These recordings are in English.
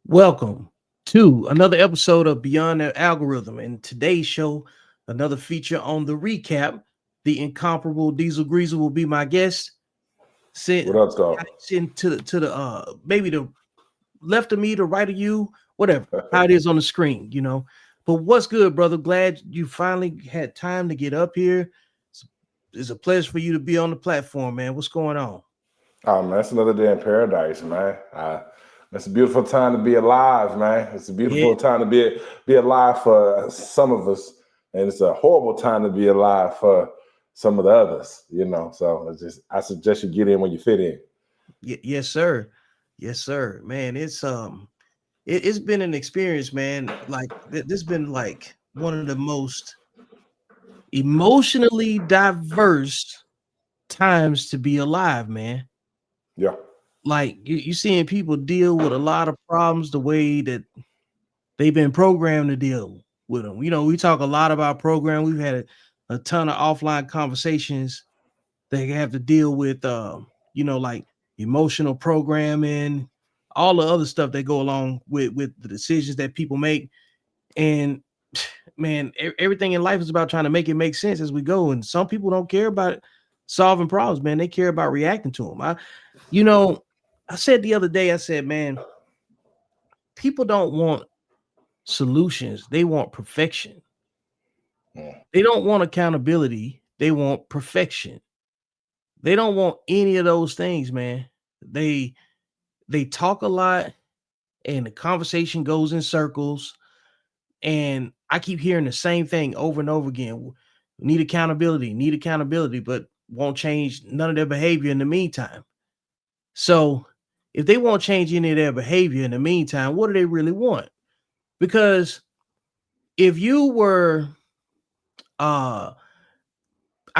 Welcome to another episode of Beyond the Algorithm. And today's show, another feature on the recap. The Incomparable Deezil Greezil will be my guest. What up, dog? Sitting to the maybe the left of me, the right of you, whatever, how it is on the screen, But what's good, brother? Glad you finally had time to get up here. It's a pleasure for you to be on the platform, man. What's going on? Oh man, it's another day in paradise, man. It's a beautiful time to be alive, man. It's a beautiful time to be alive for some of us, and it's a horrible time to be alive for some of the others. So I suggest you get in when you fit in. Yes, sir. Yes, sir. Man, it's been an experience, man. Like this has been like one of the most emotionally diverse times to be alive, man. Yeah. Like you seeing people deal with a lot of problems the way that they've been programmed to deal with them. We talk a lot about program. We've had a ton of offline conversations that have to deal with, like emotional programming, all the other stuff that go along with the decisions that people make. And man, everything in life is about trying to make it make sense as we go. And some people don't care about solving problems, man. They care about reacting to them. I said the other day, I said, man, people don't want solutions. They want perfection. They don't want accountability. They want perfection. They don't want any of those things, man. They talk a lot and the conversation goes in circles. And I keep hearing the same thing over and over again. Need accountability, but won't change none of their behavior in the meantime. So if they won't change any of their behavior in the meantime, what do they really want? Because if you were, I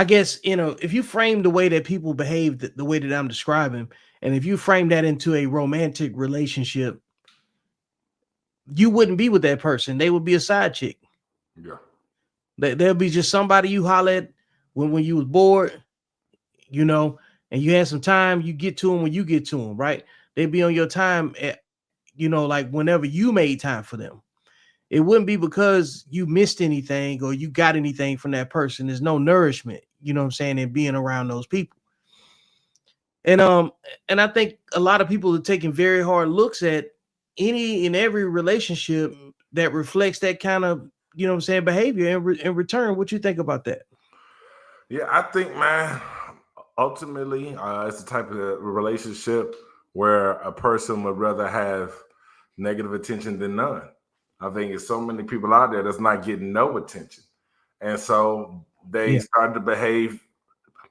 guess, if you frame the way that people behave the way that I'm describing, and if you frame that into a romantic relationship, you wouldn't be with that person. They would be a side chick. Yeah. There'll be just somebody you holler at when you was bored, and you had some time, you get to them when you get to them, right? They'd be on your time at, like whenever you made time for them. It wouldn't be because you missed anything or you got anything from that person. There's no nourishment, in being around those people. And I think a lot of people are taking very hard looks at any and every relationship that reflects that kind of, behavior in return. What you think about that? Yeah, I think, man, ultimately, it's the type of relationship where a person would rather have negative attention than none. I think there's so many people out there that's not getting no attention. And so they start to behave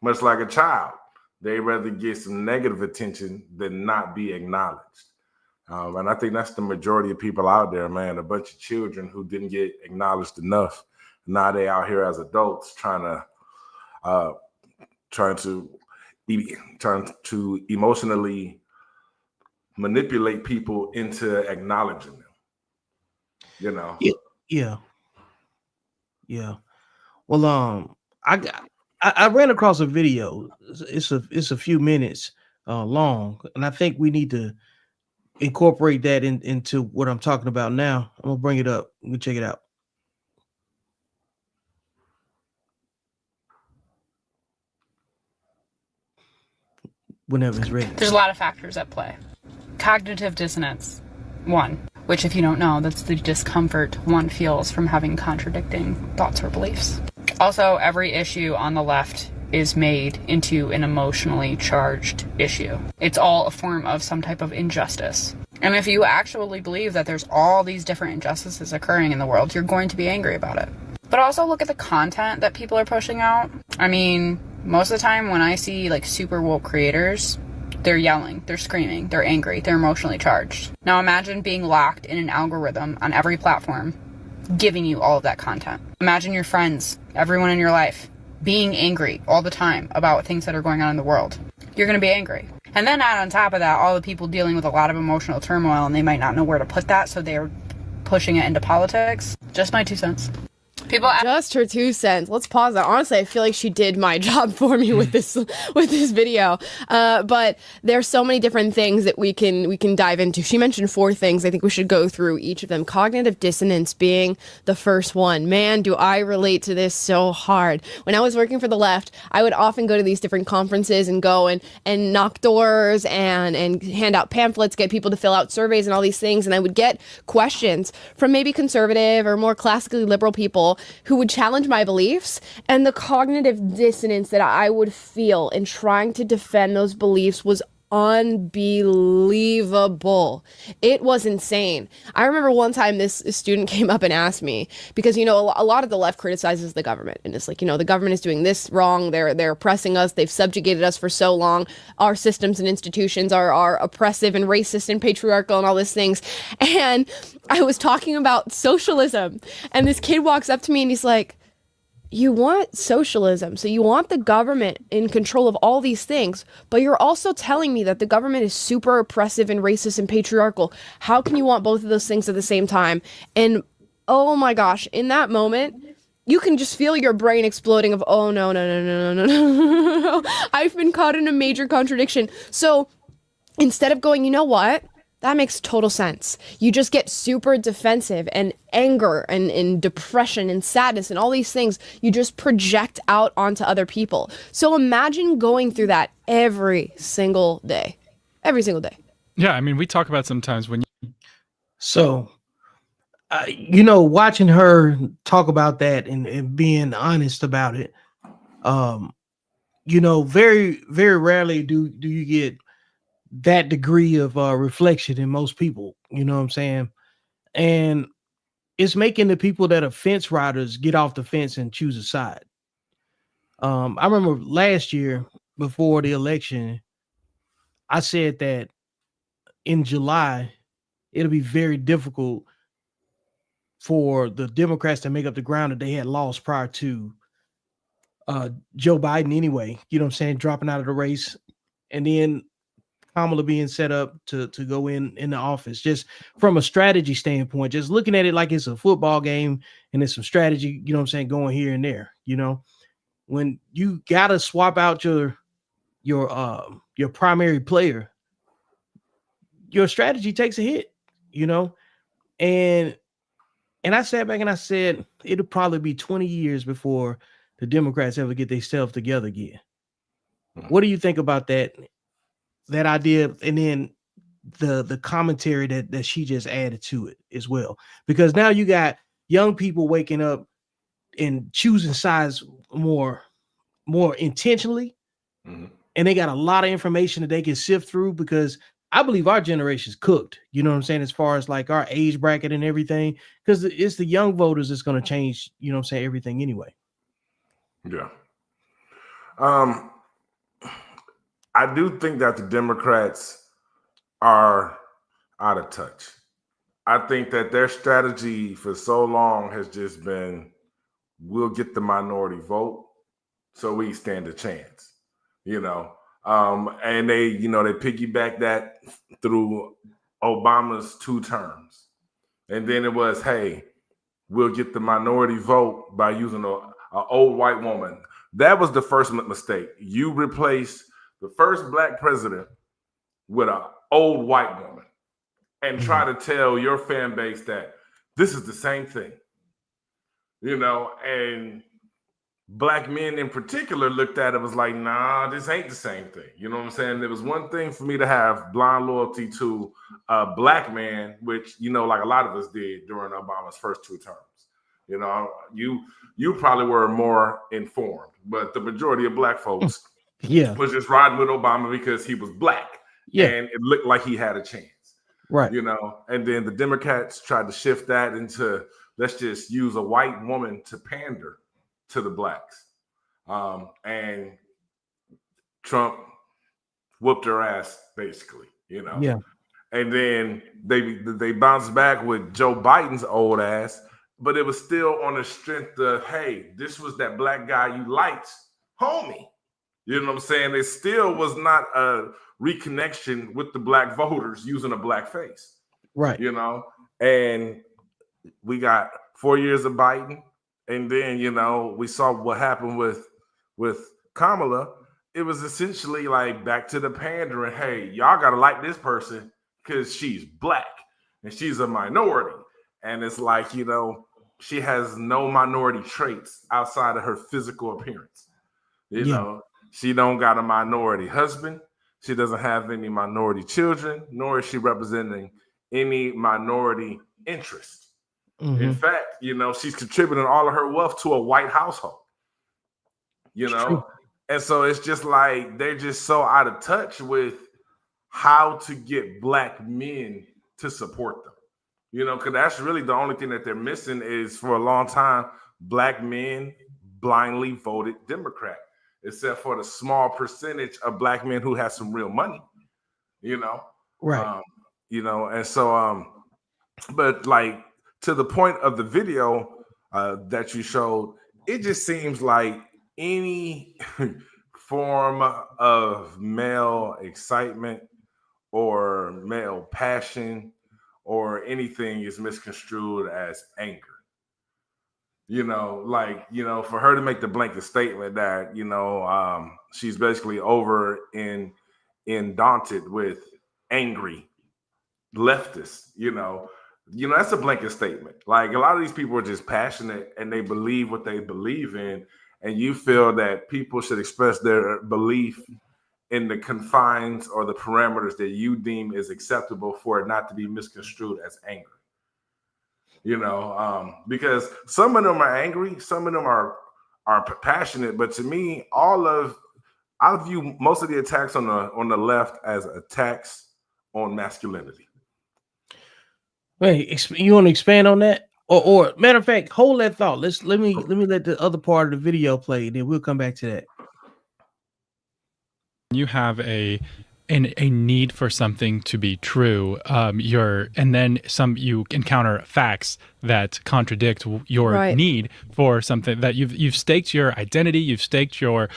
much like a child. They rather get some negative attention than not be acknowledged. And I think that's the majority of people out there, man, a bunch of children who didn't get acknowledged enough. Now they out here as adults trying to emotionally manipulate people into acknowledging them. Yeah. Well, I ran across a video. It's a few minutes long, and I think we need to incorporate that into what I'm talking about now. I'm gonna bring it up. We check it out. Whenever it's ready. There's a lot of factors at play. Cognitive dissonance, one, which if you don't know, that's the discomfort one feels from having contradicting thoughts or beliefs. Also, every issue on the left is made into an emotionally charged issue. It's all a form of some type of injustice. And if you actually believe that there's all these different injustices occurring in the world, you're going to be angry about it. But also look at the content that people are pushing out. I mean, most of the time when I see like super woke creators, they're yelling, they're screaming, they're angry, they're emotionally charged. Now imagine being locked in an algorithm on every platform, giving you all of that content. Imagine your friends, everyone in your life, being angry all the time about things that are going on in the world. You're going to be angry. And then add on top of that, all the people dealing with a lot of emotional turmoil, and they might not know where to put that, so they're pushing it into politics. Just my 2 cents. Just her 2 cents. Let's pause that. Honestly, I feel like she did my job for me with this video. But there's so many different things that we can dive into. She mentioned 4 things. I think we should go through each of them. Cognitive dissonance being the first one. Man, do I relate to this so hard. When I was working for the left, I would often go to these different conferences and go and knock doors and hand out pamphlets, get people to fill out surveys and all these things. And I would get questions from maybe conservative or more classically liberal people who would challenge my beliefs, and the cognitive dissonance that I would feel in trying to defend those beliefs was unbelievable. It was insane. I remember one time this student came up and asked me, because, you know, a lot of the left criticizes the government, and it's like, you know, the government is doing this wrong, they're oppressing us, they've subjugated us for so long, our systems and institutions are oppressive and racist and patriarchal and all these things. And I was talking about socialism, and this kid walks up to me and he's like, you want socialism, so you want the government in control of all these things, but you're also telling me that the government is super oppressive and racist and patriarchal. How can you want both of those things at the same time? And oh my gosh, in that moment, you can just feel your brain exploding of, oh no, I've been caught in a major contradiction. So instead of going, you know what? That makes total sense. You just get super defensive, and anger and depression and sadness and all these things you just project out onto other people. So imagine going through that every single day. Every single day. Yeah, I mean, we talk about sometimes when you... So, you know, watching her talk about that and being honest about it, you know, very, very rarely do you get that degree of reflection in most people, you know what I'm saying? And it's making the people that are fence riders get off the fence and choose a side. I remember last year before the election, I said that in July, it'll be very difficult for the Democrats to make up the ground that they had lost prior to Joe Biden anyway, you know what I'm saying, dropping out of the race. And then Kamala being set up to go in the office, just from a strategy standpoint, just looking at it like it's a football game and there's some strategy, you know what I'm saying, going here and there. You know, when you gotta swap out your primary player, your strategy takes a hit, you know. And I sat back and I said it'll probably be 20 years before the Democrats ever get themselves together again. What do you think about that idea, and then the commentary that she just added to it as well? Because now you got young people waking up and choosing sides more intentionally, and they got a lot of information that they can sift through, because I believe our generation's cooked, you know what I'm saying, as far as like our age bracket and everything, because it's the young voters that's going to change, you know what I'm saying, everything anyway. Yeah. I do think that the Democrats are out of touch. I think that their strategy for so long has just been, we'll get the minority vote so we stand a chance, you know. And they, you know, they piggyback that through Obama's 2 terms. And then it was, hey, we'll get the minority vote by using an old white woman. That was the first mistake. You replaced the first black president with an old white woman and try to tell your fan base that this is the same thing, you know. And black men in particular looked at it, was like, nah, this ain't the same thing. You know what I'm saying? There was one thing for me to have blind loyalty to a black man, which, you know, like a lot of us did during Obama's first 2 terms. You know, you probably were more informed, but the majority of black folks was just riding with Obama because he was black. Yeah. And it looked like he had a chance. Right. You know, and then the Democrats tried to shift that into, let's just use a white woman to pander to the blacks. And Trump whooped her ass, basically, you know. Yeah. And then they bounced back with Joe Biden's old ass, but it was still on the strength of, hey, this was that black guy you liked, homie. You know what I'm saying? It still was not a reconnection with the black voters using a black face. Right. You know, and we got 4 years of Biden, And then, we saw what happened with Kamala. It was essentially like back to the pandering. Hey, y'all got to like this person because she's black and she's a minority. And it's like, she has no minority traits outside of her physical appearance. She don't got a minority husband. She doesn't have any minority children, nor is she representing any minority interest. Mm-hmm. In fact, she's contributing all of her wealth to a white household. And so it's just like they're just so out of touch with how to get black men to support them. Because that's really the only thing that they're missing is for a long time, black men blindly voted Democrat, except for the small percentage of black men who have some real money, Right. And so, but like to the point of the video that you showed, it just seems like any form of male excitement or male passion or anything is misconstrued as anger. For her to make the blanket statement that, she's basically over in daunted with angry leftists, that's a blanket statement. Like a lot of these people are just passionate and they believe what they believe in. And you feel that people should express their belief in the confines or the parameters that you deem is acceptable for it not to be misconstrued as anger. Because some of them are angry, some of them are passionate, but to me, I view most of the attacks on the left as attacks on masculinity. Wait, you want to expand on that? Or matter of fact, hold that thought. Let me let the other part of the video play, and then we'll come back to that. You have a need for something to be true, and then you encounter facts that contradict your need for something, that you've staked your identity, you've staked your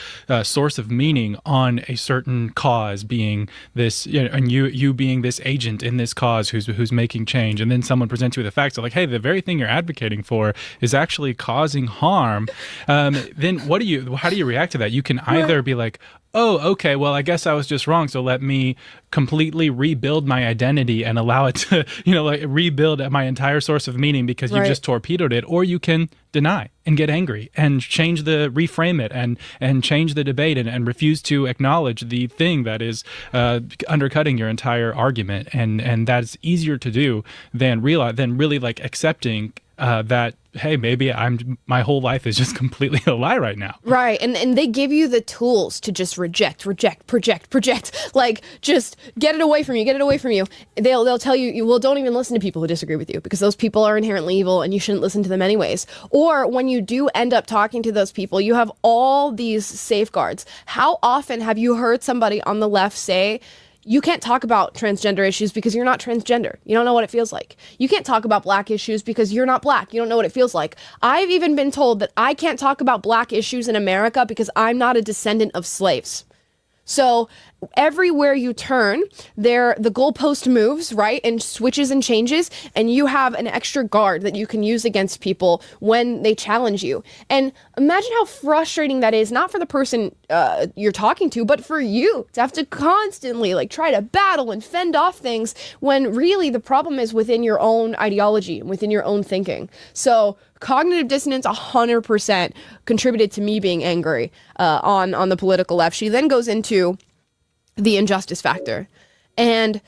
source of meaning on a certain cause, being this, and you being this agent in this cause who's making change, and then someone presents you with the facts like, hey, the very thing you're advocating for is actually causing harm. Then how do you react to that? You can either be like, oh, okay, well, I guess I was just wrong, so let me completely rebuild my identity and allow it to, rebuild my entire source of meaning because you just torpedoed it. Or you can deny and get angry and reframe it and change the debate and refuse to acknowledge the thing that is undercutting your entire argument. And that's easier to do than really like accepting that, hey, maybe my whole life is just completely a lie right now. Right. And they give you the tools to just reject, project, like just get it away from you. They'll tell you, well, don't even listen to people who disagree with you because those people are inherently evil and you shouldn't listen to them anyways. Or when you do end up talking to those people, you have all these safeguards. How often have you heard somebody on the left say, you can't talk about transgender issues because you're not transgender. You don't know what it feels like. You can't talk about black issues because you're not black. You don't know what it feels like. I've even been told that I can't talk about black issues in America because I'm not a descendant of slaves. So everywhere you turn, the goalpost moves, right, and switches and changes, and you have an extra guard that you can use against people when they challenge you. And imagine how frustrating that is, not for the person you're talking to, but for you to have to constantly try to battle and fend off things when really the problem is within your own ideology and within your own thinking. So cognitive dissonance 100% contributed to me being angry on the political left. She then goes into the injustice factor. And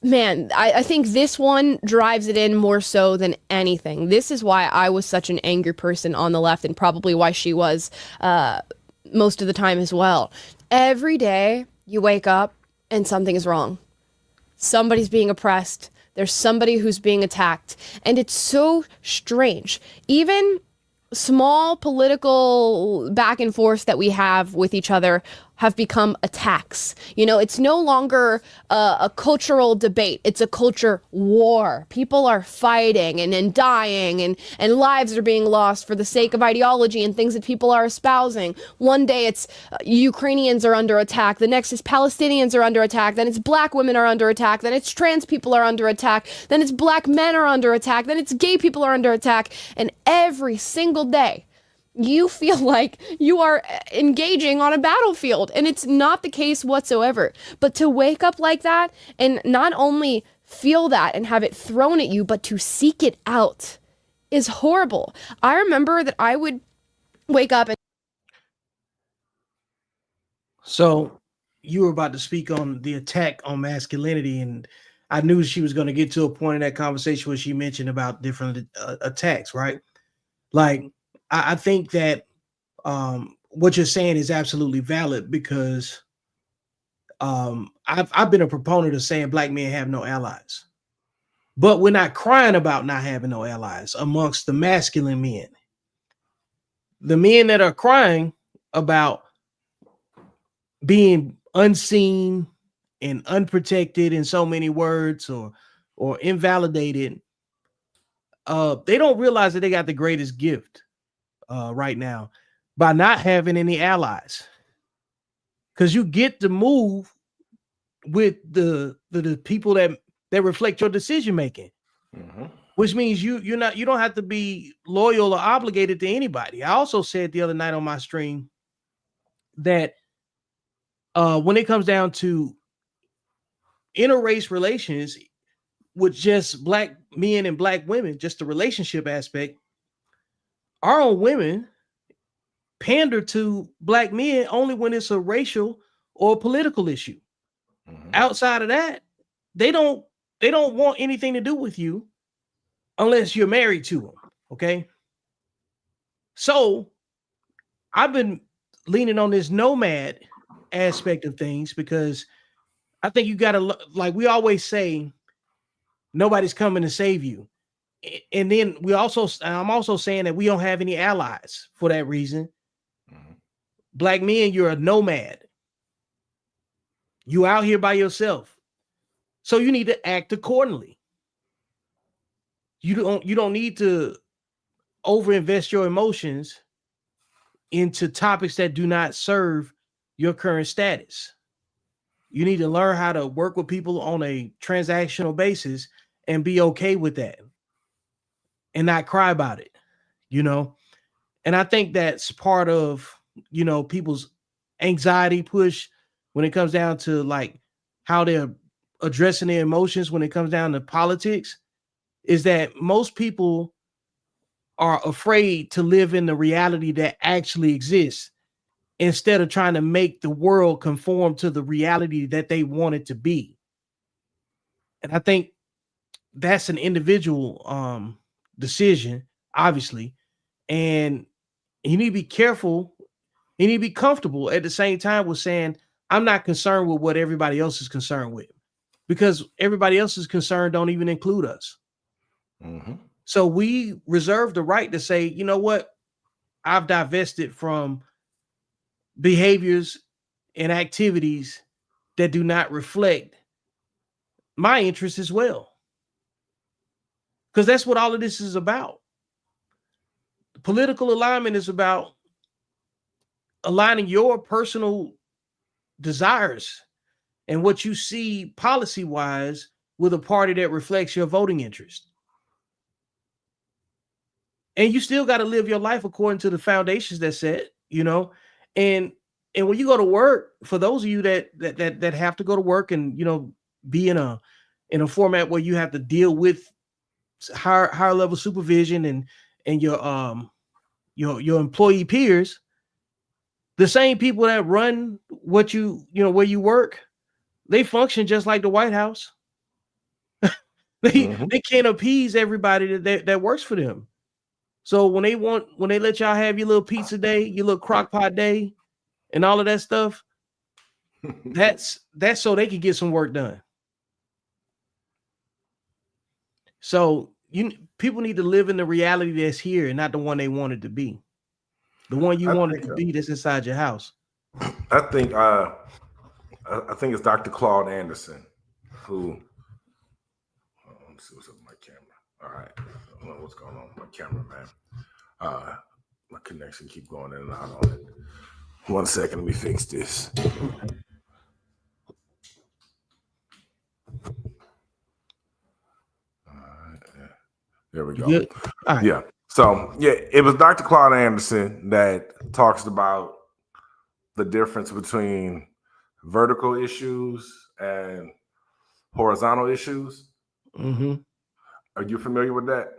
man, I think this one drives it in more so than anything. This is why I was such an angry person on the left, and probably why she was most of the time as well. Every day you wake up and something is wrong. Somebody's being oppressed. There's somebody who's being attacked. And it's so strange. Even small political back and forth that we have with each other have become attacks. You know, it's no longer a cultural debate. It's a culture war. People are fighting and dying and lives are being lost for the sake of ideology and things that people are espousing. One day it's Ukrainians are under attack. The next is Palestinians are under attack. Then it's black women are under attack. Then it's trans people are under attack. Then it's black men are under attack. Then it's gay people are under attack. And every single day, you feel like you are engaging on a battlefield, and it's not the case whatsoever. But to wake up like that and not only feel that and have it thrown at you, but to seek it out is horrible. I remember that I would wake up and... So you were about to speak on the attack on masculinity, and I knew she was going to get to a point in that conversation where she mentioned about different attacks, right? Like, I think that what you're saying is absolutely valid, because I've been a proponent of saying black men have no allies, but we're not crying about not having no allies amongst the masculine men. The men that are crying about being unseen and unprotected, in so many words, or invalidated, they don't realize that they got the greatest gift right now by not having any allies, because you get to move with the people that reflect your decision making, which means you don't have to be loyal or obligated to anybody. I also said the other night on my stream that when it comes down to interrace relations with just black men and black women, just the relationship aspect, our own women pander to black men only when it's a racial or political issue. Outside of that, they don't want anything to do with you unless you're married to them. Okay. So I've been leaning on this nomad aspect of things, because I think you got to, like we always say, nobody's coming to save you. And then I'm also saying that we don't have any allies for that reason. Black men, you're a nomad. You out here by yourself. So you need to act accordingly. You don't need to overinvest your emotions into topics that do not serve your current status. You need to learn how to work with people on a transactional basis and be okay with that and not cry about it, you know? And I think that's part of, people's anxiety push when it comes down to like how they're addressing their emotions when it comes down to politics, is that most people are afraid to live in the reality that actually exists, instead of trying to make the world conform to the reality that they want it to be. And I think that's an individual decision, obviously. And you need to be careful. You need to be comfortable at the same time with saying, I'm not concerned with what everybody else is concerned with, because everybody else's concern don't even include us. So we reserve the right to say, you know what? I've divested from behaviors and activities that do not reflect my interests as well. Because that's what all of this is about. Political alignment is about aligning your personal desires and what you see policy-wise with a party that reflects your voting interest. And you still got to live your life according to the foundations that set, and when you go to work, for those of you that have to go to work and, be in a format where you have to deal with higher level supervision and your employee peers, the same people that run what where you work, they function just like the White House. They can't appease everybody that works for them. So when they let y'all have your little pizza day, your little crock pot day, and all of that stuff, that's so they can get some work done. So people need to live in the reality that's here and not the one they want it to be. The one you want it to be that's inside your house. I think it's Dr. Claude Anderson who. Let me see what's up with my camera. All right, I don't know what's going on with my camera, man. My connection keep going in and out on it. 1 second, let me fix this. There we go. Good? All right. Yeah. So yeah, it was Dr. Claude Anderson that talks about the difference between vertical issues and horizontal issues. Mm-hmm. Are you familiar with that?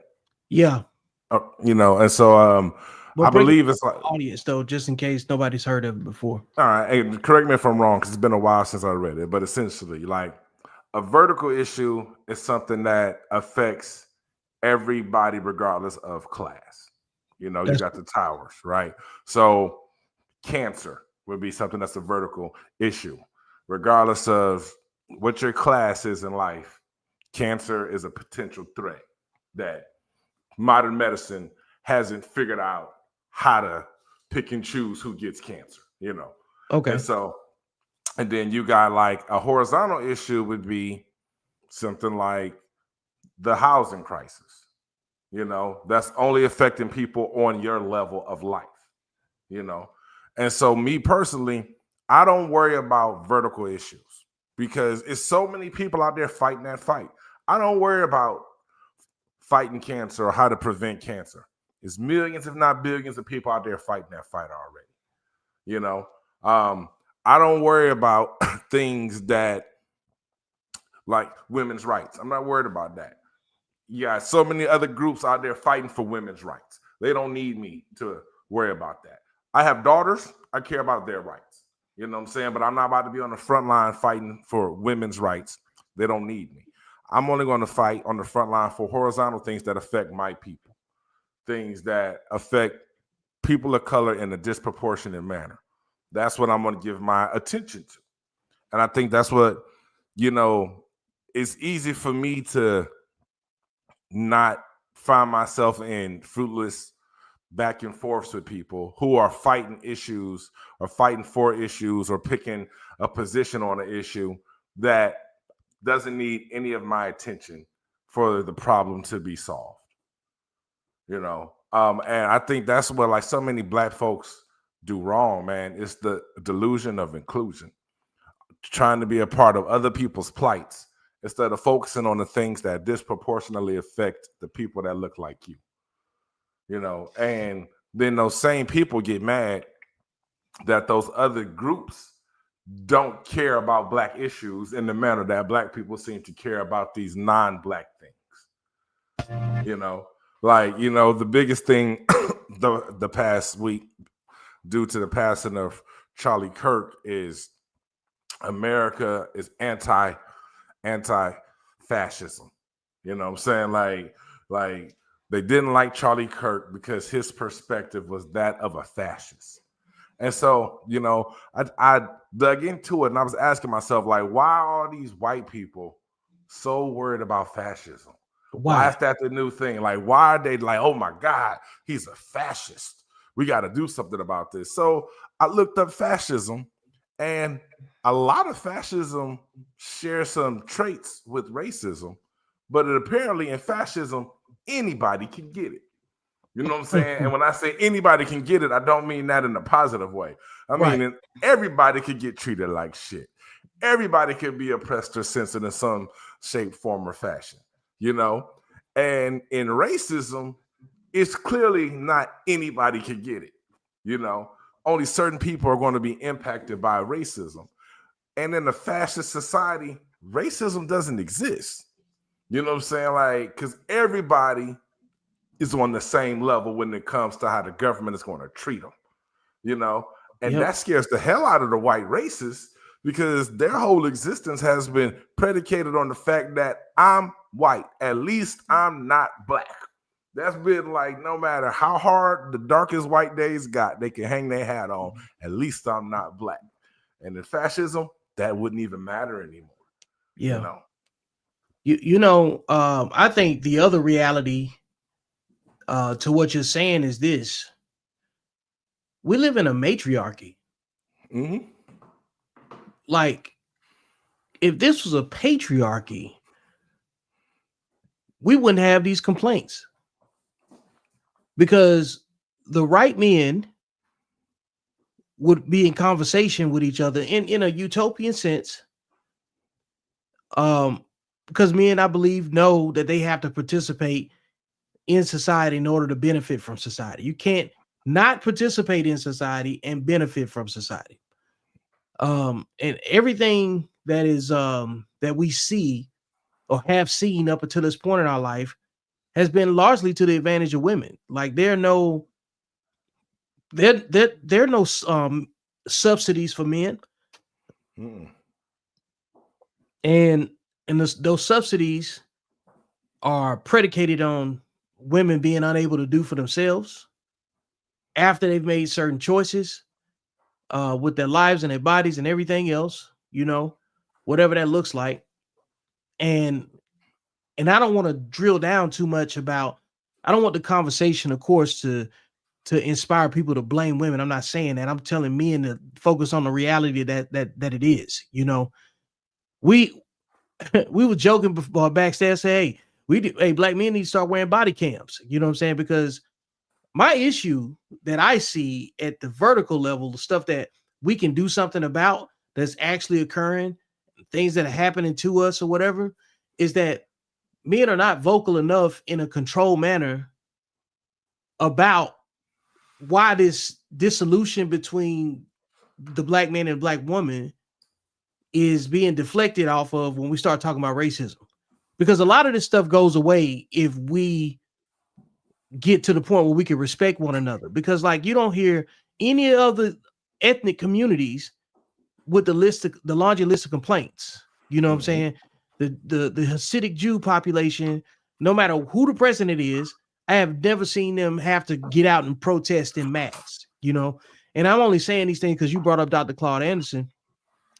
Yeah. And so I believe it's like audience though, just in case nobody's heard of it before. All right, hey, correct me if I'm wrong because it's been a while since I read it, but essentially, like a vertical issue is something that affects everybody regardless of class. You got the towers, right? So cancer would be something that's a vertical issue, regardless of what your class is in life. Cancer is a potential threat that modern medicine hasn't figured out how to pick and choose who gets cancer, Okay. And then you got like a horizontal issue would be something like the housing crisis, that's only affecting people on your level of life, And so me personally, I don't worry about vertical issues because it's so many people out there fighting that fight. I don't worry about fighting cancer or how to prevent cancer. There's millions, if not billions, of people out there fighting that fight already. I don't worry about things that like women's rights. I'm not worried about that. You got so many other groups out there fighting for women's rights. They don't need me to worry about that. I have daughters. I care about their rights. You know what I'm saying? But I'm not about to be on the front line fighting for women's rights. They don't need me. I'm only going to fight on the front line for horizontal things that affect my people, things that affect people of color in a disproportionate manner. That's what I'm going to give my attention to. And I think that's what, it's easy for me to not find myself in fruitless back and forths with people who are fighting issues or fighting for issues or picking a position on an issue that doesn't need any of my attention for the problem to be solved. And I think that's what like so many Black folks do wrong, man. It's the delusion of inclusion, trying to be a part of other people's plights instead of focusing on the things that disproportionately affect the people that look like you. And then those same people get mad that those other groups don't care about Black issues in the manner that Black people seem to care about these non-Black things. The biggest thing the past week due to the passing of Charlie Kirk is America is anti-fascism. You know what I'm saying? Like they didn't like Charlie Kirk because his perspective was that of a fascist. And so, I dug into it and I was asking myself, like, why are these white people so worried about fascism? Why is that the new thing? Like, why are they like, oh my God, he's a fascist. We got to do something about this. So I looked up fascism, and a lot of fascism shares some traits with racism, but apparently in fascism, anybody can get it. You know what I'm saying? And when I say anybody can get it, I don't mean that in a positive way. I mean, everybody could get treated like shit. Everybody could be oppressed or censored in some shape, form, or fashion, And in racism, it's clearly not anybody can get it, Only certain people are going to be impacted by racism. And in a fascist society, racism doesn't exist. You know what I'm saying? Like, because everybody is on the same level when it comes to how the government is going to treat them, And that scares the hell out of the white racists because their whole existence has been predicated on the fact that I'm white. At least I'm not Black. That's been like, no matter how hard the darkest white days got, they can hang their hat on. At least I'm not Black. And in fascism, that wouldn't even matter anymore. Yeah. I think the other reality to what you're saying is this. We live in a matriarchy. Mm-hmm. Like, if this was a patriarchy, we wouldn't have these complaints because the right men would be in conversation with each other in a utopian sense. Because men, I believe, know that they have to participate in society in order to benefit from society. You can't not participate in society and benefit from society. And everything that is that we see or have seen up until this point in our life has been largely to the advantage of women. Like there are no subsidies for men, Mm-mm. and those subsidies are predicated on women being unable to do for themselves after they've made certain choices with their lives and their bodies and everything else, whatever that looks like. And I don't want to drill down too much about, I don't want the conversation, of course, to inspire people to blame women. I'm not saying that. I'm telling men to focus on the reality that it is. We we were joking before backstage, say, hey, black men need to start wearing body cams. You know what I'm saying? Because my issue that I see at the vertical level, the stuff that we can do something about that's actually occurring, things that are happening to us or whatever, is that men are not vocal enough in a controlled manner about why this dissolution between the black man and black woman is being deflected off of when we start talking about racism. Because a lot of this stuff goes away if we get to the point where we can respect one another. Because like you don't hear any other ethnic communities with the laundry list of complaints. You know what I'm saying? The Hasidic Jew population, no matter who the president is, I have never seen them have to get out and protest in mass, And I'm only saying these things because you brought up Dr. Claude Anderson.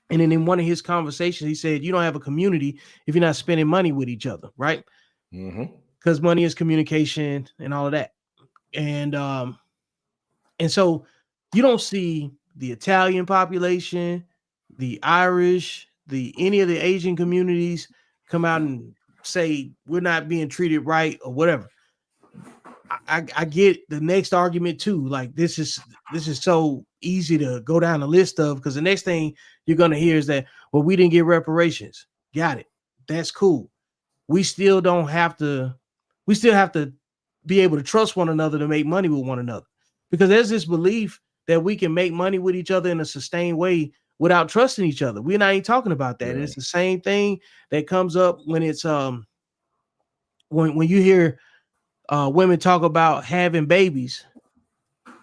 And then in one of his conversations, he said, you don't have a community if you're not spending money with each other, right? Because money is communication and all of that. And so you don't see the Italian population, the Irish, any of the Asian communities come out and say we're not being treated right or whatever. I get the next argument too. Like this is so easy to go down the list of, because the next thing you're gonna hear is that, well, we didn't get reparations. Got it. That's cool. We still have to be able to trust one another to make money with one another, because there's this belief that we can make money with each other in a sustained way without trusting each other. We're not even talking about that. Yeah. And it's the same thing that comes up when it's when you hear women talk about having babies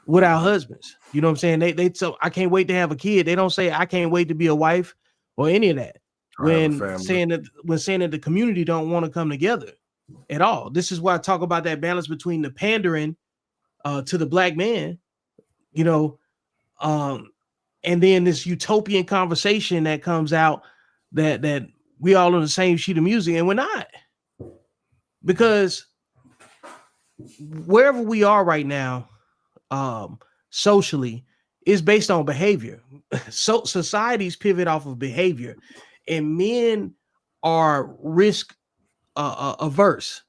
without husbands. You know what I'm saying? They so I can't wait to have a kid. They don't say I can't wait to be a wife or any of that. When saying that the community don't want to come together at all. This is why I talk about that balance between the pandering to the black man, and then this utopian conversation that comes out that we all on the same sheet of music, and we're not. Because wherever we are right now, socially, is based on behavior. So societies pivot off of behavior, and men are risk averse.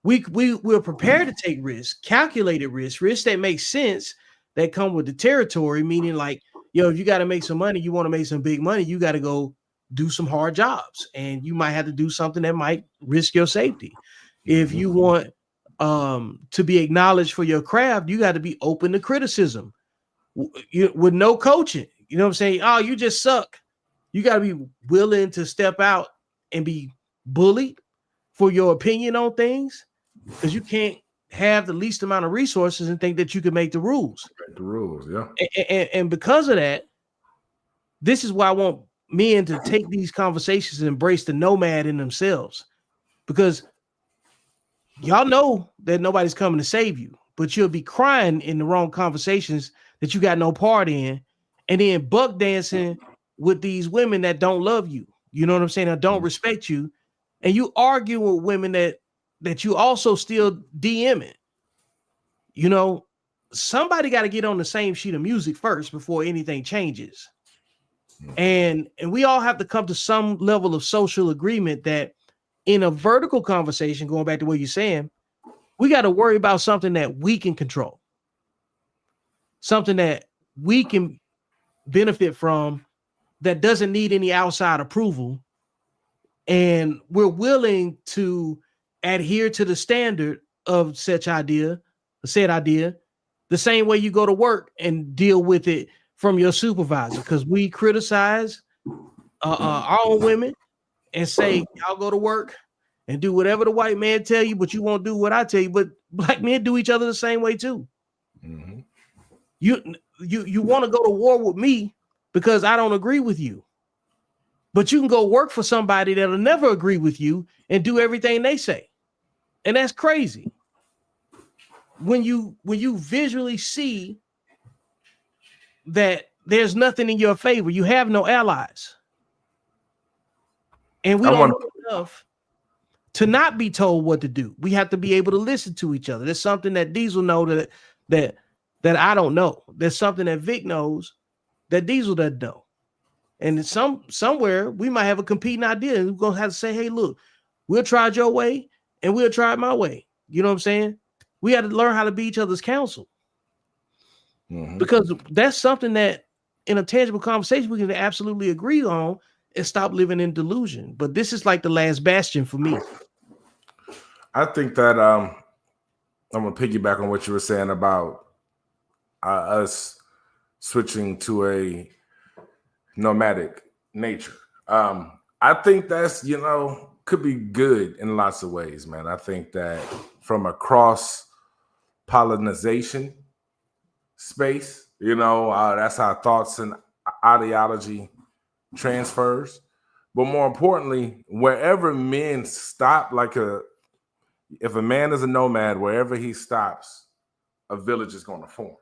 We're prepared to take risks, calculated risks that make sense, that come with the territory, meaning like, if you got to make some money, you want to make some big money, you got to go do some hard jobs, and you might have to do something that might risk your safety. If you want to be acknowledged for your craft, you got to be open to criticism with no coaching. You know what I'm saying? Oh, you just suck. You got to be willing to step out and be bullied for your opinion on things, because you can't have the least amount of resources and think that you can make the rules. The rules, yeah. And because of that, this is why I want men to take these conversations and embrace the nomad in themselves, because y'all know that nobody's coming to save you, but you'll be crying in the wrong conversations that you got no part in, and then buck dancing with these women that don't love you. You know what I'm saying? Or don't respect you. And you argue with women that you also still DMing. Somebody got to get on the same sheet of music first before anything changes. And we all have to come to some level of social agreement that in a vertical conversation, going back to what you're saying, we got to worry about something that we can control, something that we can benefit from that doesn't need any outside approval. And we're willing to adhere to the standard of said idea, the same way you go to work and deal with it from your supervisor. Because we criticize our own women and say, y'all go to work and do whatever the white man tell you, but you won't do what I tell you. But black men do each other the same way too. Mm-hmm. You want to go to war with me because I don't agree with you. But you can go work for somebody that'll never agree with you and do everything they say. And that's crazy. When you visually see that there's nothing in your favor, you have no allies. And we don't know enough to not be told what to do. We have to be able to listen to each other. There's something that Deezil knows that I don't know. There's something that Vic knows that Deezil doesn't know. And somewhere we might have a competing idea, and we're gonna have to say, hey, look, we'll try it your way and we'll try it my way. You know what I'm saying? We had to learn how to be each other's counsel. Mm-hmm. Because that's something that in a tangible conversation we can absolutely agree on and stop living in delusion. But this is like the last bastion for me. I think that I'm gonna piggyback on what you were saying about us switching to a nomadic nature. I think that's, could be good in lots of ways, man. I think that from a cross-pollination space, that's how thoughts and ideology transfers. But more importantly, wherever men stop, if a man is a nomad, wherever he stops, a village is going to form.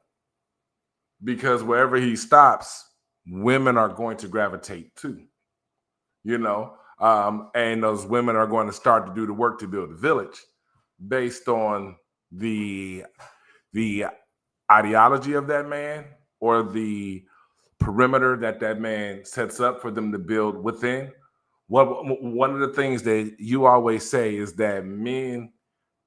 Because wherever he stops, women are going to gravitate to, and those women are going to start to do the work to build a village based on the ideology of that man or the perimeter that man sets up for them to build within. One of the things that you always say is that men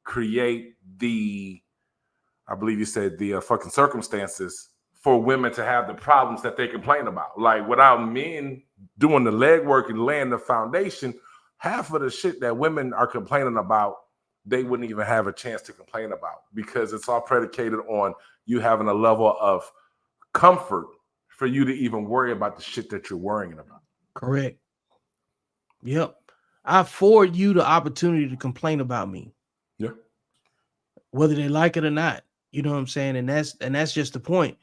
create I believe you said the fucking circumstances for women to have the problems that they complain about. Like, without men doing the legwork and laying the foundation, half of the shit that women are complaining about, they wouldn't even have a chance to complain about, because it's all predicated on you having a level of comfort for you to even worry about the shit that you're worrying about. Correct. Yep. I afford you the opportunity to complain about me. Yeah. Whether they like it or not. You know what I'm saying? And that's just the point.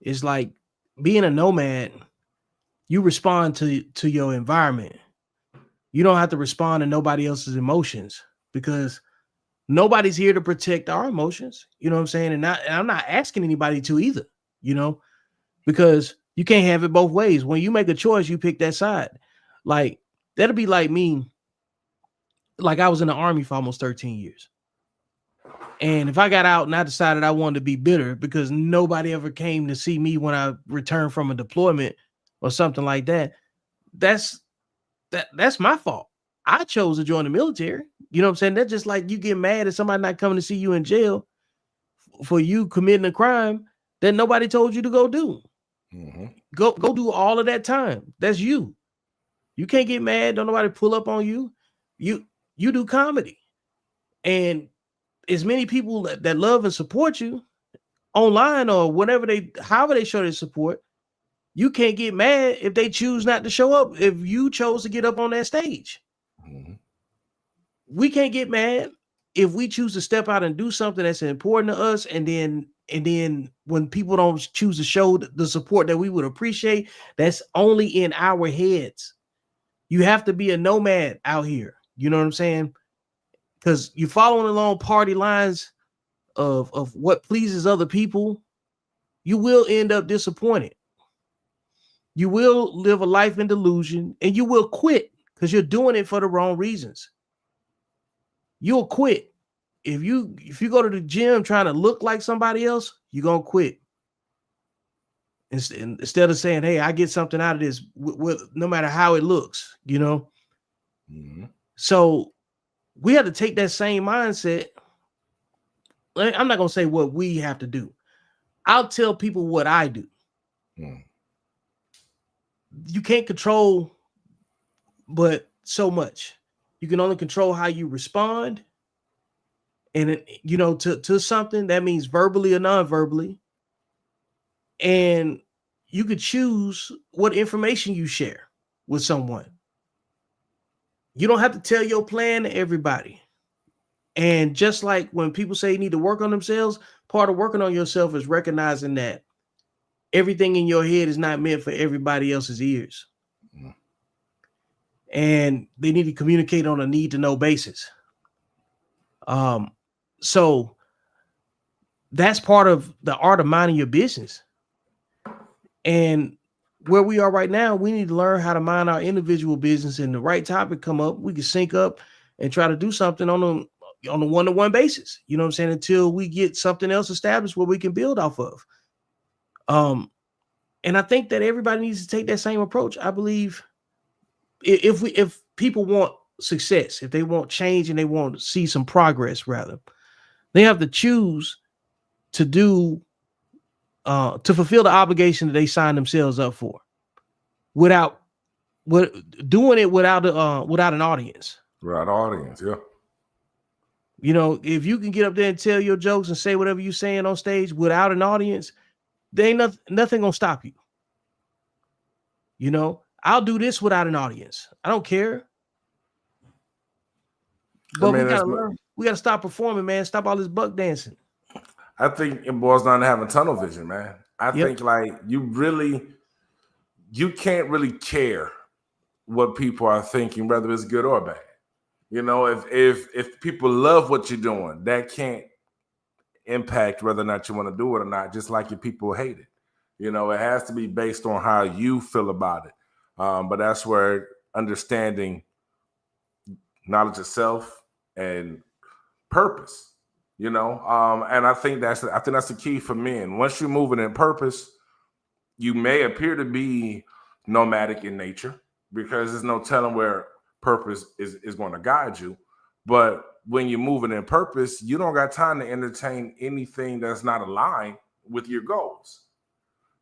It's like being a nomad, you respond to your environment. You don't have to respond to nobody else's emotions, because nobody's here to protect our emotions. You know what I'm saying? And I'm not asking anybody to either, because you can't have it both ways. When you make a choice, you pick that side. Like, that'll be like me. Like, I was in the Army for almost 13 years. And if I got out and I decided I wanted to be bitter because nobody ever came to see me when I returned from a deployment or something like that, that's my fault. I chose to join the military. You know what I'm saying? That's just like you get mad at somebody not coming to see you in jail for you committing a crime that nobody told you to go do. Mm-hmm. Go do all of that time. That's you. You can't get mad. Don't nobody pull up on you. You do comedy. And as many people that love and support you online or however they show their support, you can't get mad if they choose not to show up, if you chose to get up on that stage. Mm-hmm. We can't get mad if we choose to step out and do something that's important to us, and then when people don't choose to show the support that we would appreciate, that's only in our heads. You have to be a nomad out here. You know what I'm saying? Because you're following along party lines of what pleases other people, you will end up disappointed. You will live a life in delusion, and you will quit because you're doing it for the wrong reasons. You'll quit. If you go to the gym trying to look like somebody else, you're going to quit. instead of saying, hey, I get something out of this with no matter how it looks, you know. Mm-hmm. So we have to take that same mindset. I'm not gonna say what we have to do. I'll tell people what I do. You can't control but so much. You can only control how you respond. And you know, to something that means verbally or non-verbally. And you could choose what information you share with someone. You don't have to tell your plan to everybody. And just like when people say you need to work on themselves, part of working on yourself is recognizing that everything in your head is not meant for everybody else's ears. And they need to communicate on a need to know basis. So that's part of the art of minding your business. And where we are right now, we need to learn how to mind our individual business, and the right topic come up, we can sync up and try to do something on a one-to-one basis. You know what I'm saying? Until we get something else established where we can build off of. And I think that everybody needs to take that same approach. I believe if people want success, if they want change and they want to see some progress, rather, they have to choose to do to fulfill the obligation that they signed themselves up for, without doing it without an audience. Without audience, yeah. You know, if you can get up there and tell your jokes and say whatever you're saying on stage without an audience, there ain't nothing gonna stop you. You know, I'll do this without an audience. I don't care. But we gotta learn. We gotta stop performing, man. Stop all this buck dancing. I think it boils down to having tunnel vision, man. I think like you can't really care what people are thinking, whether it's good or bad. You know, if people love what you're doing, that can't impact whether or not you want to do it or not, just like if people hate it. You know, it has to be based on how you feel about it. But that's where understanding knowledge of self and purpose, you know, and I think that's the key for men. Once you're moving in purpose, you may appear to be nomadic in nature because there's no telling where purpose is going to guide you. But when you're moving in purpose, you don't got time to entertain anything that's not aligned with your goals,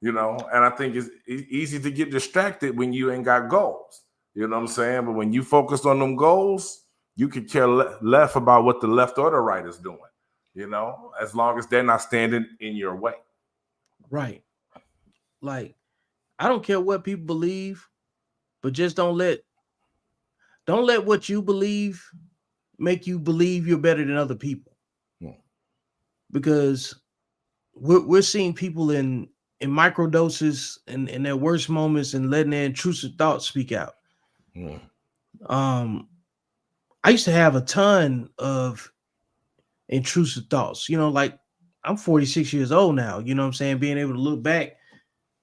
you know. And I think it's easy to get distracted when you ain't got goals, you know what I'm saying? But when you focus on them goals, you could care less about what the left or the right is doing, you know, as long as they're not standing in your way. Right. Like, I don't care what people believe, but just don't let what you believe make you believe you're better than other people. Because we're seeing people in microdoses and in their worst moments and letting their intrusive thoughts speak out. I used to have a ton of intrusive thoughts, you know, like I'm 46 years old now, you know what I'm saying? Being able to look back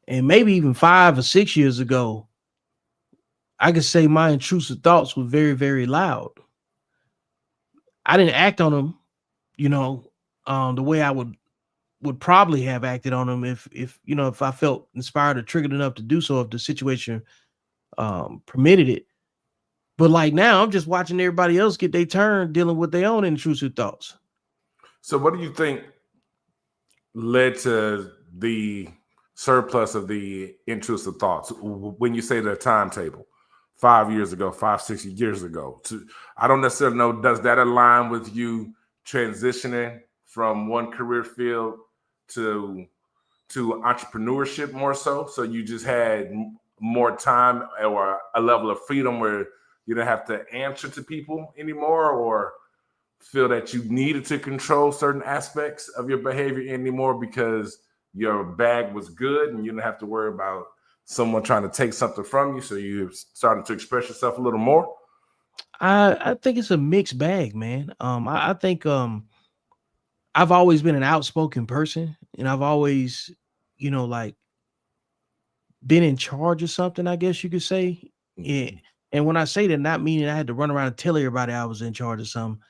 and maybe even 5 or 6 years ago, I could say my intrusive thoughts were very, very loud. I didn't act on them, you know, the way I would probably have acted on them if you know, if I felt inspired or triggered enough to do so, if the situation permitted it. But like now, I'm just watching everybody else get their turn dealing with their own intrusive thoughts. So what do you think led to the surplus of the intrusive thoughts? When you say the timetable, 5 years ago, 6 years ago, I don't necessarily know, does that align with you transitioning from one career field to entrepreneurship more so? So you just had more time or a level of freedom where you don't have to answer to people anymore, or feel that you needed to control certain aspects of your behavior anymore because your bag was good and you didn't have to worry about someone trying to take something from you, so you started to express yourself a little more? I think it's a mixed bag, man. I think I've always been an outspoken person, and I've always, you know, like been in charge of something, I guess you could say. Yeah. And when I say that, not meaning I had to run around and tell everybody I was in charge of something.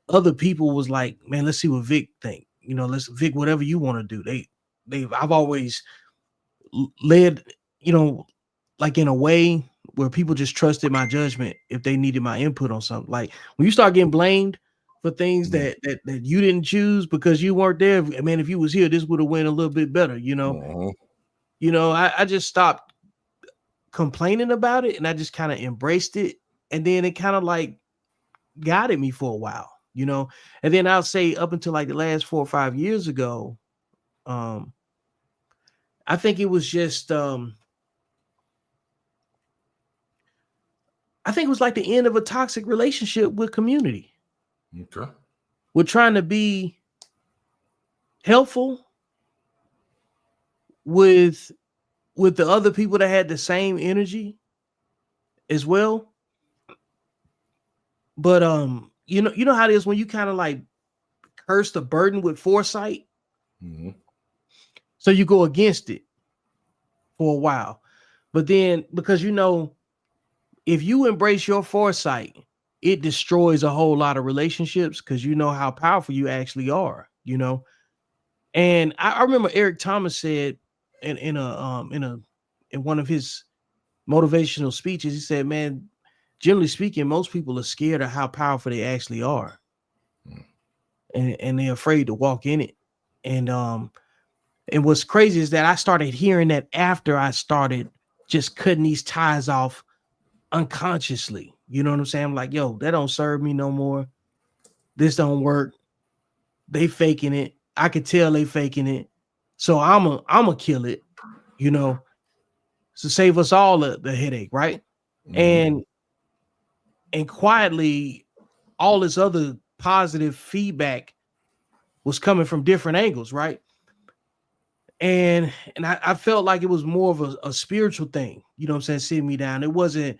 Other people was like, man, let's see what Vic think. You know, let's Vic, whatever you want to do. I've always led, like in a way where people just trusted my judgment if they needed my input on something. Like when you start getting blamed for things that you didn't choose because you weren't there. I mean, if you was here, this would have went a little bit better, I just stopped complaining about it and I just kind of embraced it. And then it kind of like guided me for a while, and then I'll say up until like the last 4 or 5 years ago, I think it was just, I think it was like the end of a toxic relationship with community. Okay. We're trying to be helpful with the other people that had the same energy as well. But you know how it is when you kind of like curse the burden with foresight. So you go against it for a while. But then because if you embrace your foresight, it destroys a whole lot of relationships because you know how powerful you actually are, And I remember Eric Thomas said in one of his motivational speeches, he said, man, generally speaking, most people are scared of how powerful they actually are. And they're afraid to walk in it. And what's crazy is that I started hearing that after I started just cutting these ties off unconsciously. You know what I'm saying? I'm like, yo, that don't serve me no more. This don't work. They faking it. I could tell they faking it. So I'm a kill it, to save us all the headache, right? And quietly, all this other positive feedback was coming from different angles, right? And I felt like it was more of a spiritual thing, sitting me down. It wasn't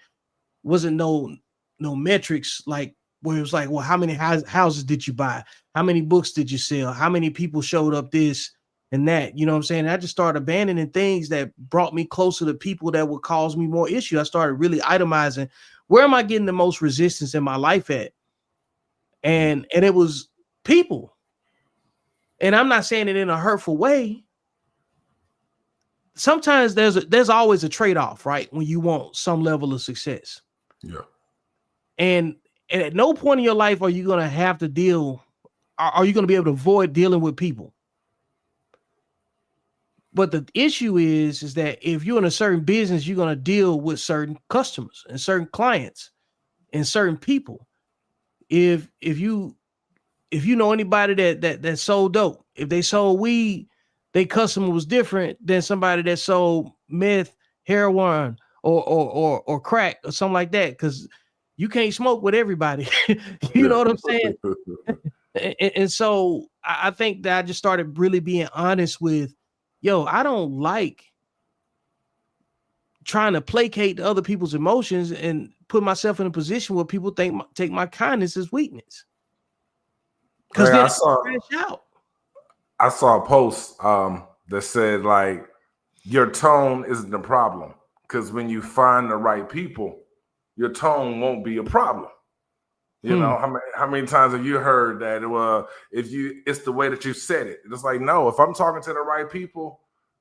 no metrics like where it was like, well, how many houses did you buy? How many books did you sell? How many people showed up this and that? You know what I'm saying? I just started abandoning things that brought me closer to people that would cause me more issue. I started really itemizing, where am I getting the most resistance in my life at? And it was people. And I'm not saying it in a hurtful way. Sometimes there's always a trade-off, right? When you want some level of success. Yeah. And at no point in your life are you going to have to deal, are you going to be able to avoid dealing with people? But the issue is that if you're in a certain business, you're going to deal with certain customers and certain clients and certain people. If you know anybody that sold dope, if they sold weed, their customer was different than somebody that sold meth, heroin, or crack or something like that, because you can't smoke with everybody. You know what I'm saying? and so I think that I just started really being honest with, yo, I don't like trying to placate to other people's emotions and put myself in a position where people take my kindness as weakness. Because then I saw a post that said, like, your tone isn't the problem, because when you find the right people, your tone won't be a problem. You know, how many times have you heard that? Well, it's the way that you said it. It's like, no, if I'm talking to the right people,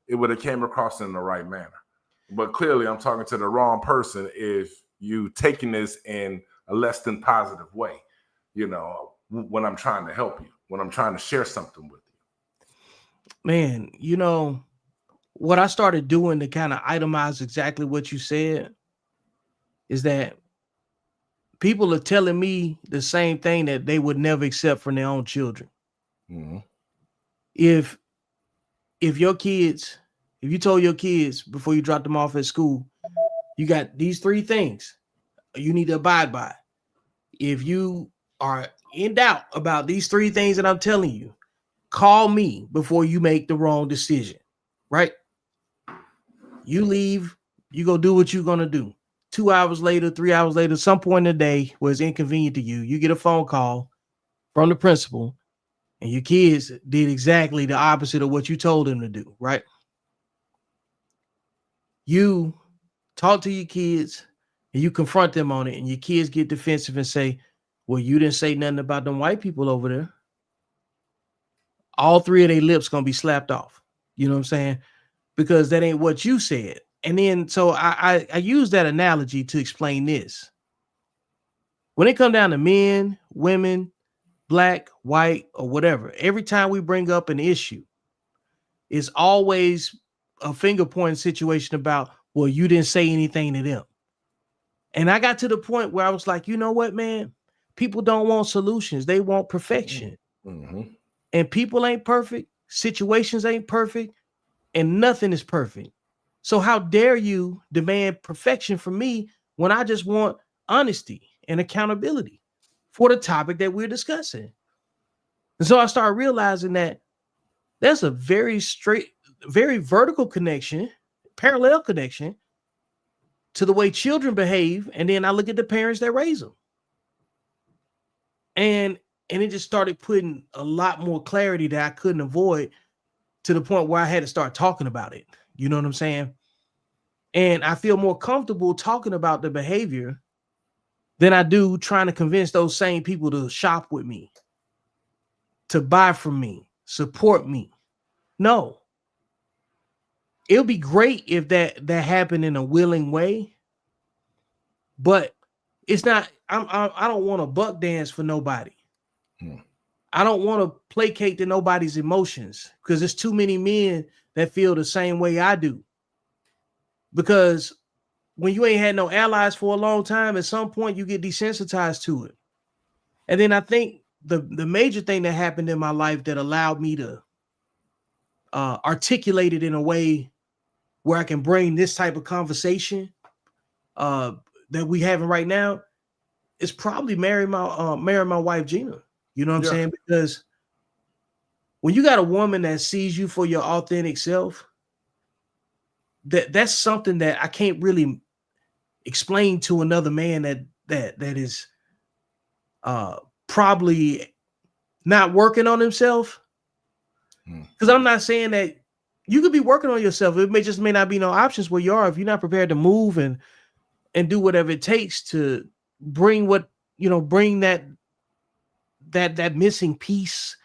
it would have came across in the right manner. But clearly I'm talking to the wrong person if you taking this in a less than positive way, when I'm trying to help you, when I'm trying to share something with you. Man, what I started doing to kind of itemize exactly what you said is that people are telling me the same thing that they would never accept from their own children. Mm-hmm. If you told your kids before you dropped them off at school, you got these 3 things you need to abide by. If you are in doubt about these 3 things that I'm telling you, call me before you make the wrong decision, right? You leave, you go do what you're going to do. 2 hours later, 3 hours later, some point in the day where it's inconvenient to you, you get a phone call from the principal and your kids did exactly the opposite of what you told them to do, right? You talk to your kids and you confront them on it, and your kids get defensive and say, well, you didn't say nothing about them white people over there. All 3 of their lips going to be slapped off. You know what I'm saying? because that ain't what you said. And then so I use that analogy to explain this. When it comes down to men, women, black, white, or whatever, every time we bring up an issue, it's always a finger pointing situation about, well, you didn't say anything to them. And I got to the point where I was like, you know what, man? People don't want solutions. They want perfection. Mm-hmm. And people ain't perfect. Situations ain't perfect. And nothing is perfect. So how dare you demand perfection from me when I just want honesty and accountability for the topic that we're discussing? And so I started realizing that there's a very vertical connection, parallel connection to the way children behave. And then I look at the parents that raise them. And it just started putting a lot more clarity that I couldn't avoid, to the point where I had to start talking about it. You know what I'm saying? And I feel more comfortable talking about the behavior than I do trying to convince those same people to shop with me, to buy from me, support me. No. It'll be great if that happened in a willing way, but it's not. I don't want to buck dance for nobody. I don't want to placate to nobody's emotions, because there's too many men that feel the same way I do. Because when you ain't had no allies for a long time, at some point you get desensitized to it. And then I think the major thing that happened in my life that allowed me to articulate it in a way where I can bring this type of conversation that we having right now is probably marrying my wife Gina. You know what I'm saying? Because when you got a woman that sees you for your authentic self, that's something that I can't really explain to another man that is probably not working on himself. Because I'm not saying that you could be working on yourself. It may not be no options where you are if you're not prepared to move and do whatever it takes to bring that missing piece,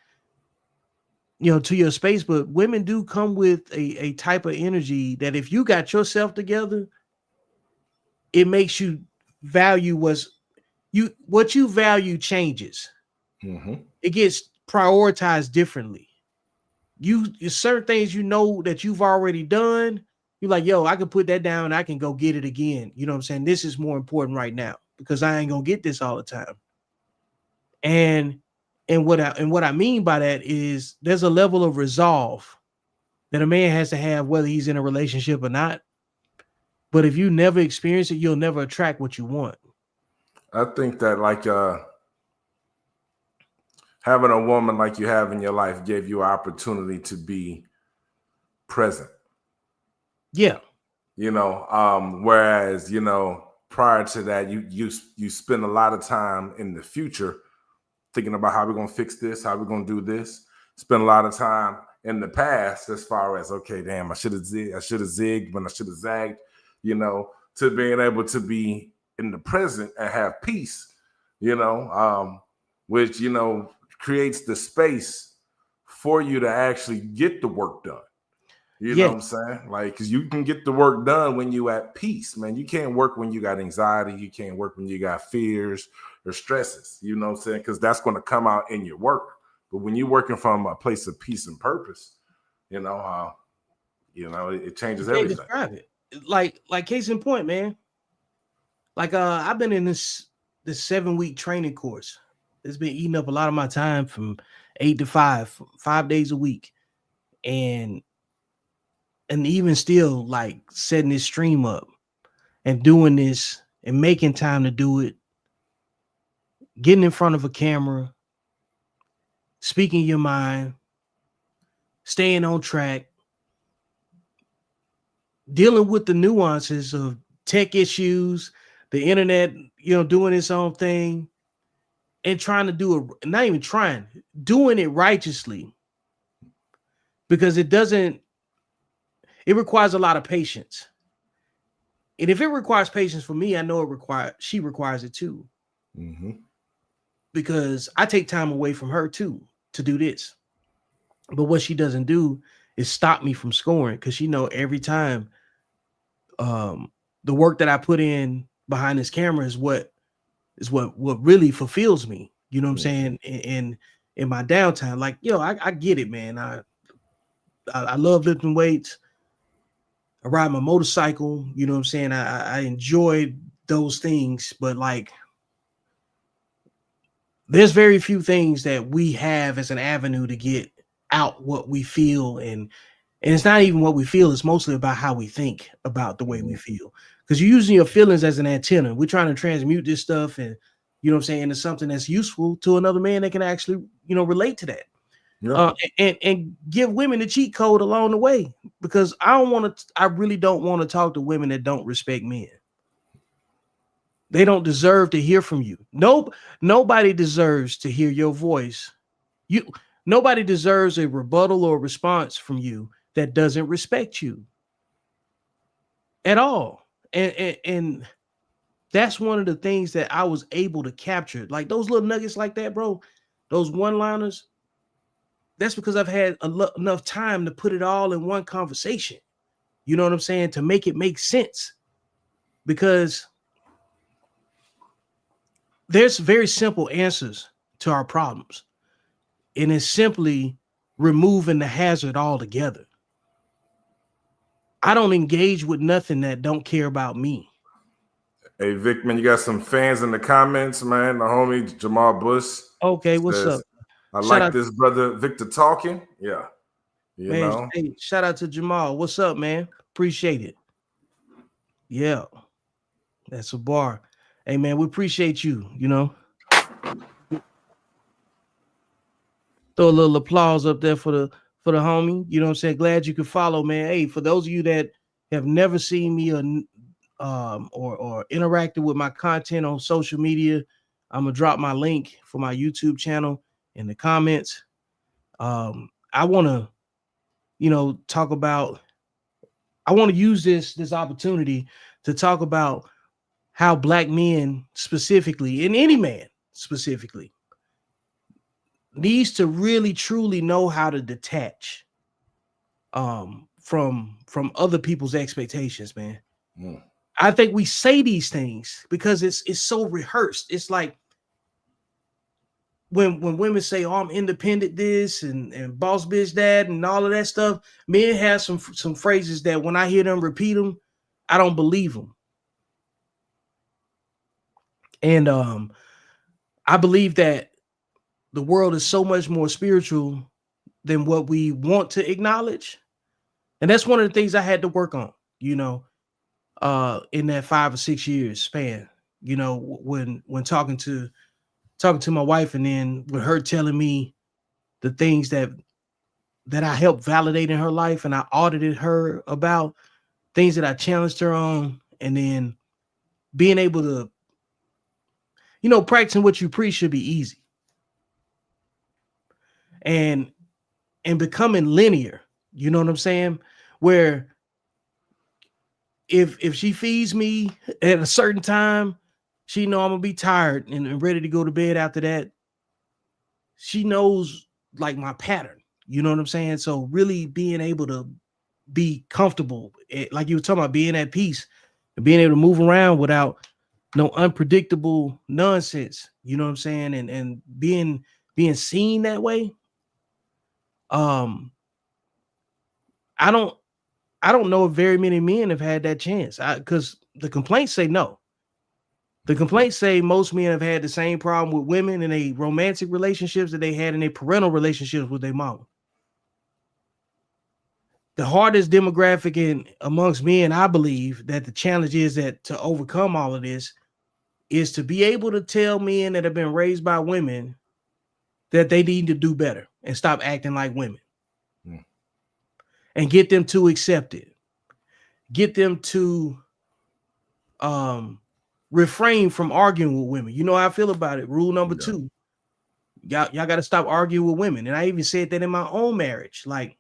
to your space. But women do come with a type of energy that if you got yourself together, it makes you value what you value changes. It gets prioritized differently. Certain things that you've already done, you're like, yo, I can put that down, I can go get it again. You know what I'm saying? This is more important right now because I ain't gonna get this all the time. And what I mean by that is there's a level of resolve that a man has to have, whether he's in a relationship or not. But if you never experience it, you'll never attract what you want. I think that having a woman like you have in your life gave you an opportunity to be present. Yeah. Whereas, prior to that, you spend a lot of time in the future thinking about how we're going to fix this, how we're going to do this. Spend a lot of time in the past as far as, okay, damn, I should have zigged when I should have zagged, to being able to be in the present and have peace, which, creates the space for you to actually get the work done. You know what I'm saying? Because you can get the work done when you at peace, man. You can't work when you got anxiety. You can't work when you got fears or stresses. You know what I'm saying? Because that's going to come out in your work. But when you're working from a place of peace and purpose, it changes everything. Describe it. Like case in point, man. I've been in this 7-week training course. It's been eating up a lot of my time from 8 to 5 days a week. And even still, setting this stream up and doing this and making time to do it, getting in front of a camera, speaking your mind, staying on track, dealing with the nuances of tech issues, the internet, doing its own thing, and trying to doing it righteously, because it requires a lot of patience. And if it requires patience for me, I know she requires it too. Because I take time away from her too to do this. But what she doesn't do it stopped me from scoring, because every time the work that I put in behind this camera is what really fulfills me. You know what I'm saying? In my downtime, like, I get it, man. I love lifting weights. I ride my motorcycle. You know what I'm saying? I enjoy those things, but like, there's very few things that we have as an avenue to get out what we feel, and it's not even what we feel. It's mostly about how we think about the way we feel, because you're using your feelings as an antenna. We're trying to transmute this stuff, and into something that's useful to another man that can actually relate to that. And give women the cheat code along the way, because I really don't want to talk to women that don't respect men. They don't deserve to hear from you. Nobody deserves to hear your voice. Nobody deserves a rebuttal or response from you that doesn't respect you at all. And that's one of the things that I was able to capture. Like those little nuggets like that, bro, those one-liners. That's because I've had enough time to put it all in one conversation. You know what I'm saying? To make it make sense. Because there's very simple answers to our problems. And it's simply removing the hazard altogether. I don't engage with nothing that don't care about me. Hey, Vic, man, you got some fans in the comments, man. The homie Jamal Bush. Okay, what's up? I like this brother Victor talking. Yeah. You know. Hey, shout out to Jamal. What's up, man? Appreciate it. Yeah. That's a bar. Hey, man, we appreciate you, Throw a little applause up there for the homie. You know what I'm saying? Glad you could follow, man. Hey, for those of you that have never seen me or interacted with my content on social media, I'm gonna drop my link for my YouTube channel in the comments. I want to, talk about. I want to use this opportunity to talk about how Black men specifically, and any man specifically, needs to really truly know how to detach from other people's expectations, man. I think we say these things because it's so rehearsed. It's like when women say, "Oh, I'm independent," this and boss bitch that and all of that stuff. Men have some phrases that when I hear them repeat them, I don't believe them. And I believe that the world is so much more spiritual than what we want to acknowledge. And that's one of the things I had to work on, in that 5 or 6 years span, when talking to my wife, and then with her telling me the things that I helped validate in her life, and I audited her about things that I challenged her on, and then being able to, practicing what you preach should be easy. And becoming linear, you know what I'm saying? Where if she feeds me at a certain time, she know I'm gonna be tired and ready to go to bed after that. She knows like my pattern, you know what I'm saying? So really being able to be comfortable, like you were talking about, being at peace and being able to move around without no unpredictable nonsense, you know what I'm saying? And being seen that way. I don't know if very many men have had that chance, because the complaints say no. The complaints say most men have had the same problem with women in a romantic relationships that they had in a parental relationships with their mama. The hardest demographic amongst men, I believe, that the challenge is that to overcome all of this is to be able to tell men that have been raised by women that they need to do better and stop acting like women. And get them to accept it. Get them to refrain from arguing with women. You know how I feel about it. Rule number 2. Y'all got to stop arguing with women. And I even said that in my own marriage. Like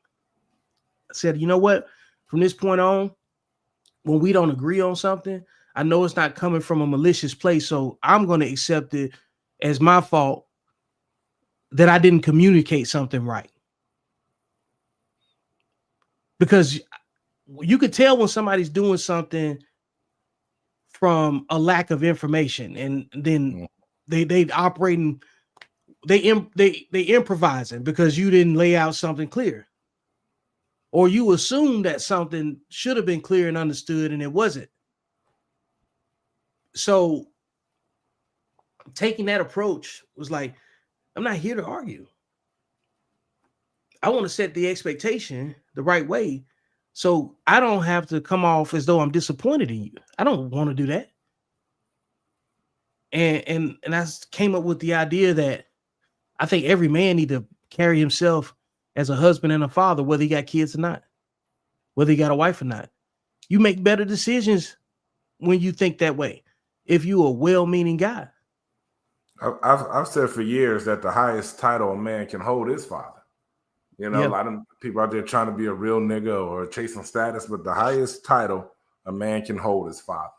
I said, you know what? From this point on, when we don't agree on something, I know it's not coming from a malicious place. So I'm going to accept it as my fault that I didn't communicate something right. because you could tell when somebody's doing something from a lack of information, and then they operating, they improvising because you didn't lay out something clear, or you assume that something should have been clear and understood and it wasn't. So taking that approach was like, I'm not here to argue. I want to set the expectation the right way, so I don't have to come off as though I'm disappointed in you. I don't want to do that. And I came up with the idea that I think every man need to carry himself as a husband and a father, whether he got kids or not, whether he got a wife or not. You make better decisions when you think that way, if you're a well-meaning guy. I've said for years that the highest title a man can hold is father. You know, Yep. A lot of people out there trying to be a real nigga or chasing status, but the highest title a man can hold is father.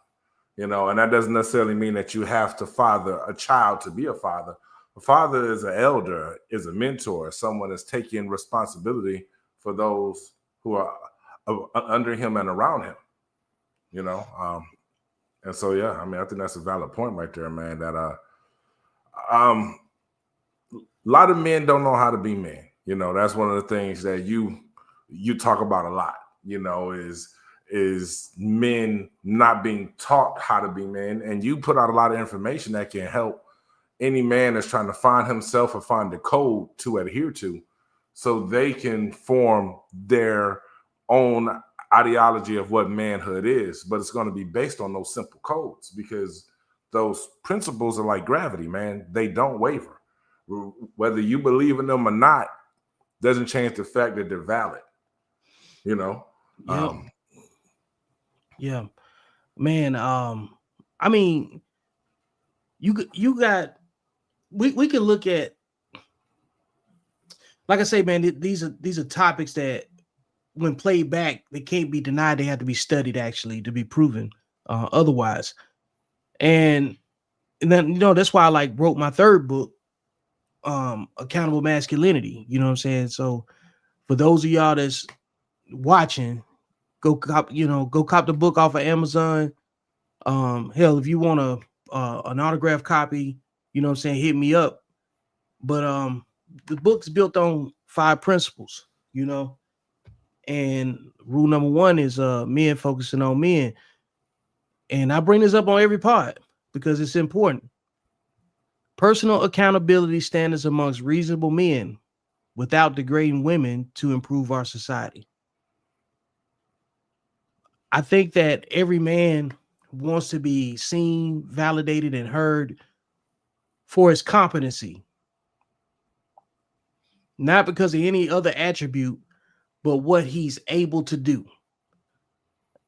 You know, and that doesn't necessarily mean that you have to father a child to be a father. A father is an elder, is a mentor, someone that's taking responsibility for those who are under him and around him. You know, and so yeah, I mean, I think that's a valid point right there, man. That a lot of men don't know how to be men. You know, that's one of the things that you talk about a lot. You know, is men not being taught how to be men, and you put out a lot of information that can help any man that's trying to find himself or find the code to adhere to, so they can form their own ideology of what manhood is. But it's going to be based on those simple codes, because those principles are like gravity, man. They don't waver. Whether you believe in them or not doesn't change the fact that they're valid. You know. Yep. Yeah, man. I mean, you got. We can look at, like I say, man. These are topics that, when played back, they can't be denied. They have to be studied actually to be proven otherwise. And then, you know, that's why I wrote my third book, Accountable Masculinity. You know what I'm saying? So for those of y'all that's watching, go cop the book off of Amazon. Hell, if you want an autographed copy, you know what I'm saying, hit me up. But the book's built on 5 principles, you know. And rule number 1 is men focusing on men. And I bring this up on every pod because it's important. Personal accountability standards amongst reasonable men without degrading women to improve our society. I think that every man wants to be seen, validated, and heard for his competency, not because of any other attribute, but what he's able to do.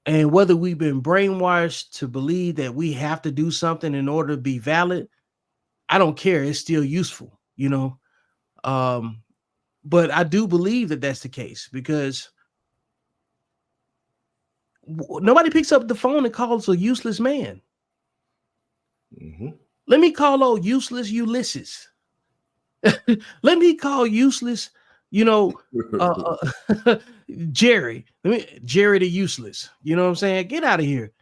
And whether we've been brainwashed to believe that we have to do something in order to be valid, I don't care. It's still useful, you know. But I do believe that that's the case, because nobody picks up the phone and calls a useless man. Mm-hmm. Let me call old useless Ulysses. Let me call useless, you know, Jerry. Jerry the useless. You know what I'm saying? Get out of here.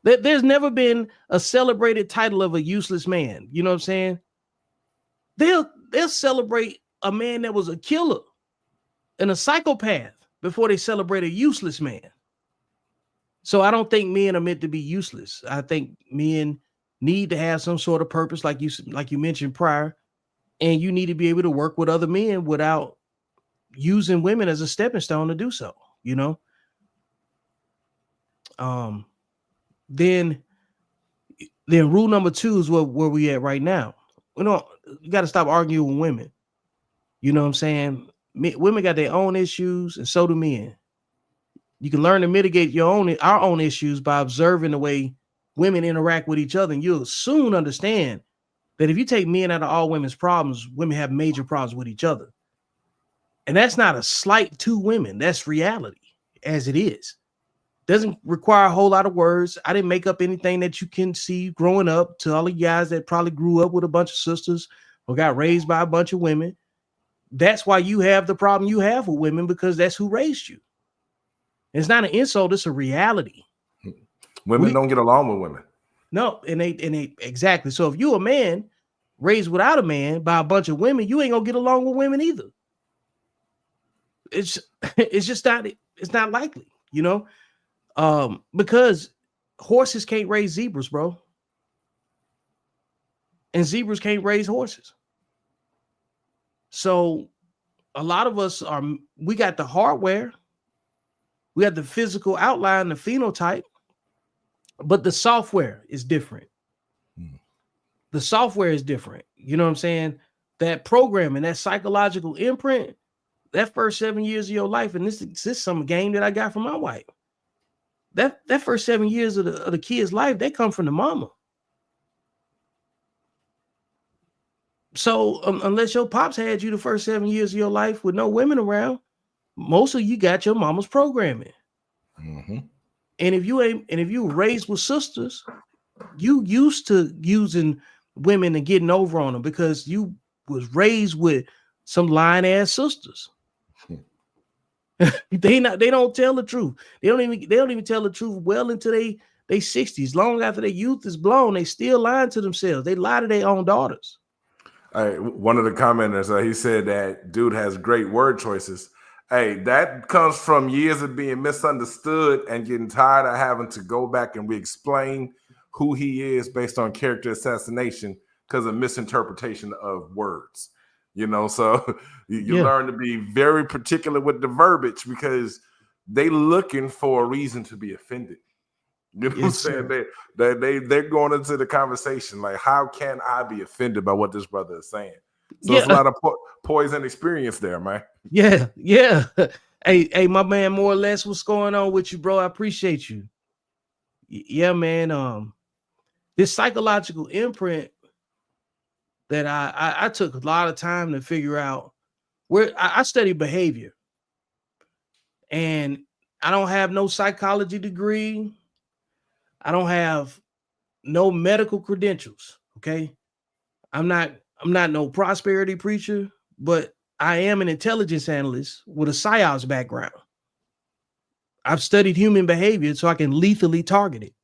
There's never been a celebrated title of a useless man. You know what I'm saying? They'll celebrate a man that was a killer and a psychopath before they celebrate a useless man. So I don't think men are meant to be useless. I think men need to have some sort of purpose, like you mentioned prior, and you need to be able to work with other men without using women as a stepping stone to do so, you know. Then rule number 2 is where we at right now. You got to stop arguing with women. You know what I'm saying? Women got their own issues, and so do men. You can learn to mitigate our own issues by observing the way women interact with each other, and you'll soon understand that if you take men out of all women's problems, women have major problems with each other. And that's not a slight to women. That's reality as it is. Doesn't require a whole lot of words. I didn't make up anything that you can see growing up. To all the guys that probably grew up with a bunch of sisters or got raised by a bunch of women, that's why you have the problem you have with women, because that's who raised you. It's not an insult, it's a reality. Women don't get along with women. No, and they exactly. So if you're a man raised without a man by a bunch of women, you ain't gonna get along with women either. It's just not, it's not likely, you know. Because horses can't raise zebras, bro. And zebras can't raise horses. So a lot of us we got the hardware, we got the physical outline, the phenotype, but the software is different. The software is different. You know what I'm saying? That programming, that psychological imprint, that first 7 years of your life, and this is some game that I got from my wife. That first 7 years of the kid's life, they come from the mama. So unless your pops had you the first 7 years of your life with no women around, most of you got your mama's programming. Mm-hmm. And if you were raised with sisters, you used to using women and getting over on them because you was raised with some lying ass sisters. They don't tell the truth. They don't even tell the truth well into they 60s. Long after their youth is blown, they still lying to themselves. They lie to their own daughters. One of the commenters, he said that dude has great word choices. Hey, that comes from years of being misunderstood and getting tired of having to go back and re-explain who he is based on character assassination because of misinterpretation of words. You know, so you learn to be very particular with the verbiage because they looking for a reason to be offended. You know what I'm saying? They're going into the conversation like, how can I be offended by what this brother is saying? So there's a lot of poison experience there, man. Yeah. Hey, my man, more or less, what's going on with you, bro? I appreciate you. Yeah, man. This psychological imprint that I took a lot of time to figure out. Where I study behavior, and I don't have no psychology degree. I don't have no medical credentials. Okay, I'm not no prosperity preacher, but I am an intelligence analyst with a PsyOps background. I've studied human behavior so I can lethally target it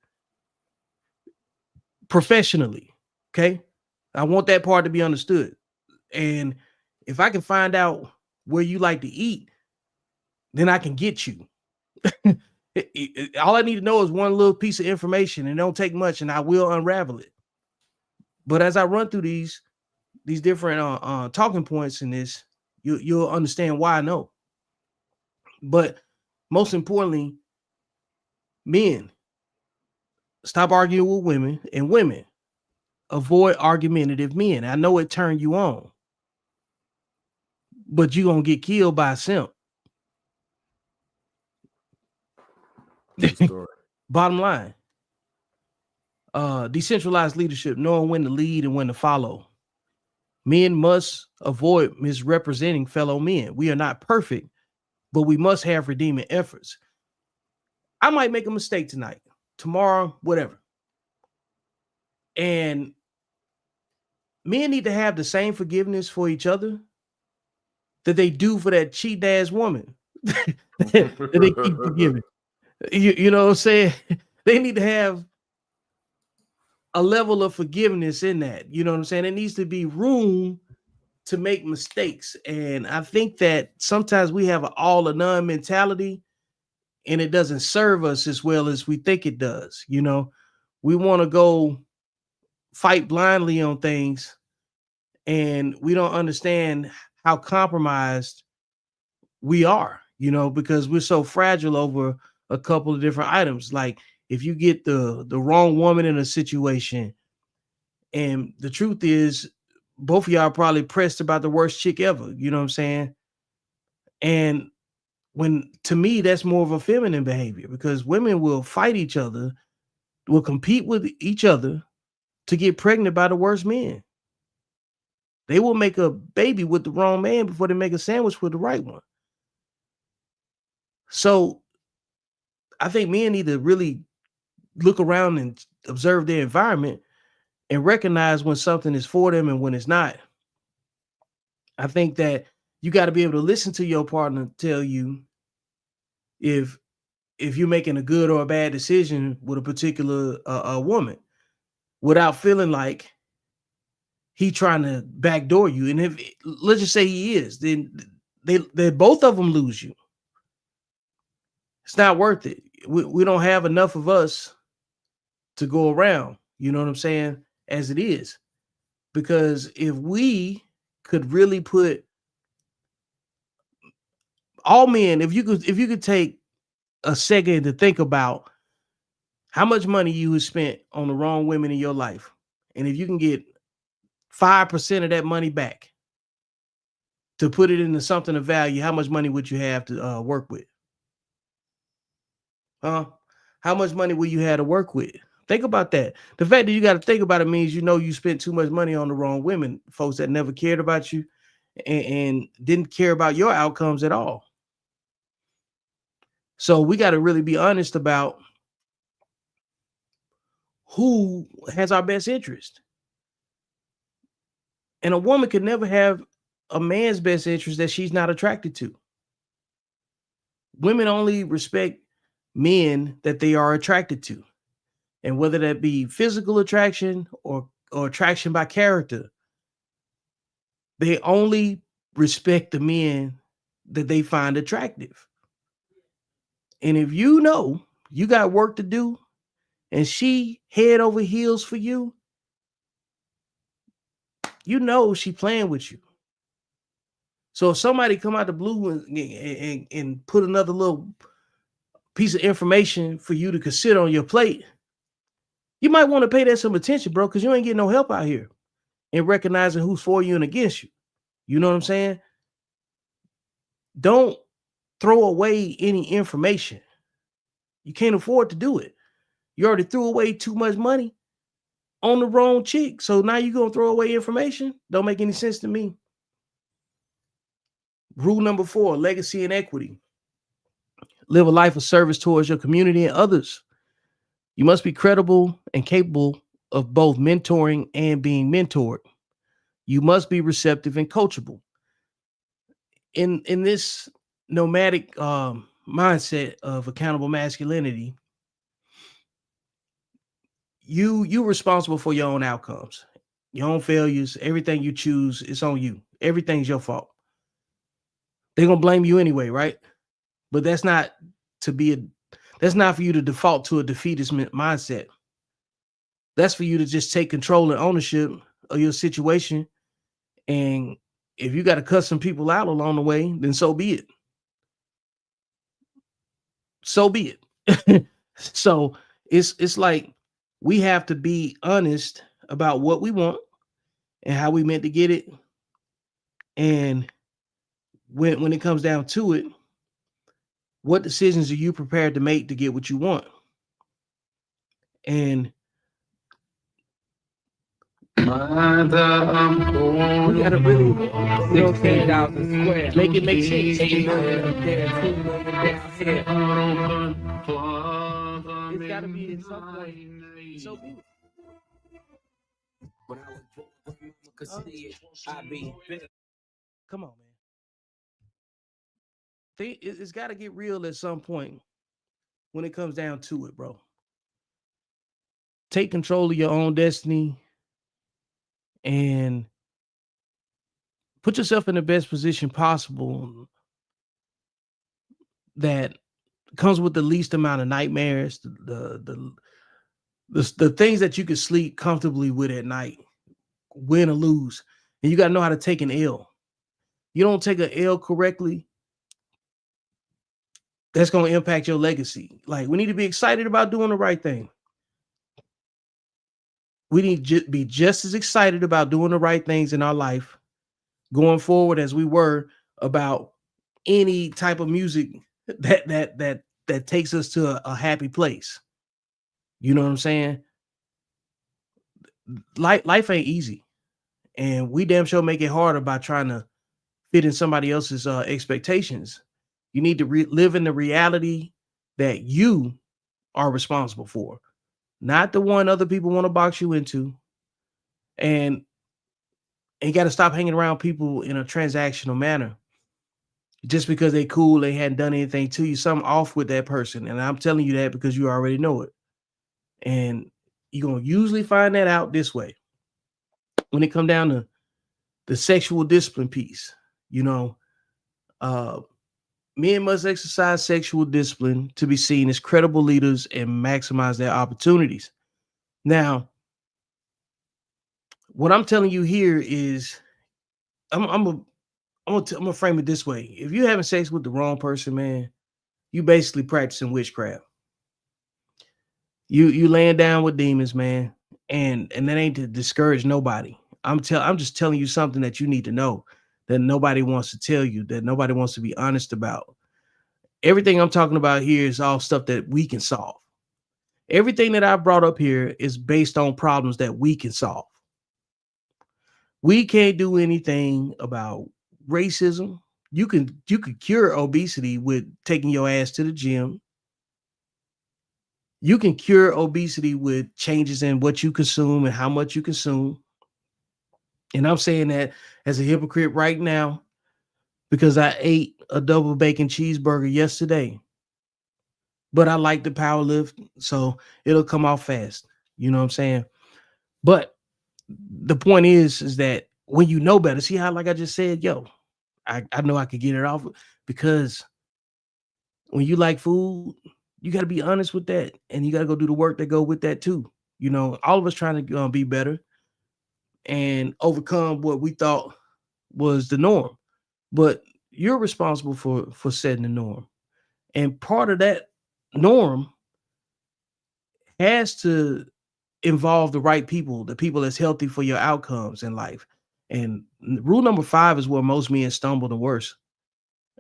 professionally. Okay, I want that part to be understood. And if I can find out where you like to eat, then I can get you. All I need to know is one little piece of information, and it don't take much, and I will unravel it. But as I run through these different talking points in this, you'll understand why I know. But most importantly, men, stop arguing with women, and women, avoid argumentative men. I know it turned you on, but you're gonna get killed by a simp. Bottom line, decentralized leadership, knowing when to lead and when to follow. Men must avoid misrepresenting fellow men. We are not perfect, but we must have redeeming efforts. I might make a mistake tonight, tomorrow, whatever. And men need to have the same forgiveness for each other that they do for that cheating ass woman that they keep forgiving. You know what I'm saying? They need to have a level of forgiveness in that. You know what I'm saying? There needs to be room to make mistakes. And I think that sometimes we have an all or none mentality, and it doesn't serve us as well as we think it does. You know, we want to go fight blindly on things, and we don't understand how compromised we are, you know, because we're so fragile over a couple of different items. Like if you get the wrong woman in a situation, and the truth is both of y'all are probably pressed about the worst chick ever, you know what I'm saying? And when, to me, that's more of a feminine behavior, because women will fight each other, will compete with each other to get pregnant by the worst men. They will make a baby with the wrong man before they make a sandwich with the right one. So I think men need to really look around and observe their environment and recognize when something is for them and when it's not. I think that you got to be able to listen to your partner tell you if if you're making a good or a bad decision with a particular woman without feeling like he trying to backdoor you. And if let's just say he is, then they both of them lose you. It's not worth it. We don't have enough of us to go around, you know what I'm saying, as it is. Because if we could really put all men, if you could take a second to think about how much money you have spent on the wrong women in your life, and if you can get 5% of that money back to put it into something of value, how much money would you have to work with? How much money will you have to work with? Think about that. The fact that you got to think about it means you know you spent too much money on the wrong women, folks that never cared about you and didn't care about your outcomes at all. So we got to really be honest about who has our best interest. And a woman could never have a man's best interest that she's not attracted to. Women only respect men that they are attracted to. And whether that be physical attraction or attraction by character, they only respect the men that they find attractive. And if you know you got work to do and she head over heels for you, you know she playing with you. So if somebody come out the blue and put another little piece of information for you to consider on your plate, you might want to pay that some attention, bro, because you ain't getting no help out here in recognizing who's for you and against you. You know what I'm saying? Don't throw away any information. You can't afford to do it. You already threw away too much money on the wrong chick. So now you're going to throw away information? Don't make any sense to me. Rule number 4, legacy and equity. Live a life of service towards your community and others. You must be credible and capable of both mentoring and being mentored. You must be receptive and coachable. In this nomadic mindset of accountable masculinity, you're responsible for your own outcomes, your own failures. Everything you choose, it's on you. Everything's your fault. They're gonna blame you anyway, right? But that's not for you to default to a defeatist mindset. That's for you to just take control and ownership of your situation. And if you got to cut some people out along the way, then so be it. So be it. So it's like we have to be honest about what we want and how we meant to get it. And when it comes down to it, what decisions are you prepared to make to get what you want? And we gotta really, you know, 16,000 square. Make it make sense. 80 million up there, 2 million down here. It's gotta be at some point. So be it. When I was born, could see it, I be better. Come on, man. It's got to get real at some point when it comes down to it, bro. Take control of your own destiny and put yourself in the best position possible that comes with the least amount of nightmares, the things that you can sleep comfortably with at night, win or lose. And you got to know how to take an L. You don't take an L correctly, that's going to impact your legacy. Like, we need to be excited about doing the right thing. We need to be just as excited about doing the right things in our life going forward as we were about any type of music that takes us to a happy place. You know what I'm saying? Life ain't easy, and we damn sure make it harder by trying to fit in somebody else's expectations. You need to live in the reality that you are responsible for, not the one other people want to box you into. And you got to stop hanging around people in a transactional manner. just because they cool, they hadn't done anything to you, something off with that person. And I'm telling you that because you already know it. And you're going to usually find that out this way. When it come down to the sexual discipline piece, you know, men must exercise sexual discipline to be seen as credible leaders and maximize their opportunities. Now, what I'm telling you here is, I'm gonna frame it this way: if you're having sex with the wrong person, man, you basically practicing witchcraft. You laying down with demons, man, and that ain't to discourage nobody. I'm just telling you something that you need to know, that nobody wants to tell you, that nobody wants to be honest about. Everything I'm talking about here is all stuff that we can solve. Everything that I brought up here is based on problems that we can solve. We can't do anything about racism. You could cure obesity with taking your ass to the gym. You can cure obesity with changes in what you consume and how much you consume. And I'm saying that as a hypocrite right now because I ate a double bacon cheeseburger yesterday. But I like the power lift, so it'll come off fast. You know what I'm saying? But the point is that when you know better, see how, like I just said, I know I could get it off, because when you like food, you got to be honest with that, and you got to go do the work that go with that too. You know, all of us trying to be better and overcome what we thought was the norm, but you're responsible for setting the norm, and part of that norm has to involve the right people, the people that's healthy for your outcomes in life. And rule number 5 is where most men stumble the worst.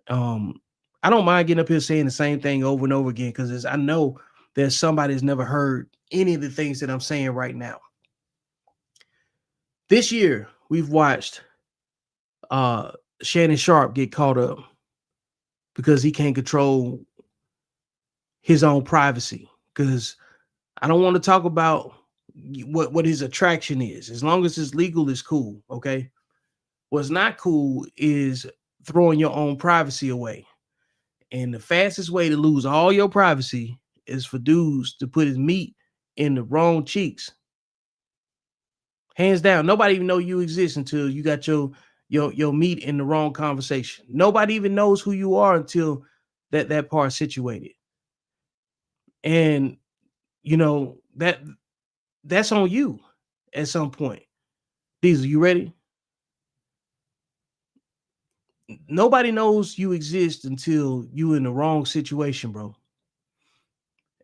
I don't mind getting up here saying the same thing over and over again, because I know there's somebody that's never heard any of the things that I'm saying right now. This year, we've watched Shannon Sharp get caught up because he can't control his own privacy. Because I don't want to talk about what his attraction is. As long as it's legal, it's cool. Okay. What's not cool is throwing your own privacy away. And the fastest way to lose all your privacy is for dudes to put his meat in the wrong cheeks. Hands down. Nobody even know you exist until you got your meat in the wrong conversation. Nobody even knows who you are until that part's situated. And you know that's on you at some point. Deezil, you ready? Nobody knows you exist until you in the wrong situation, bro.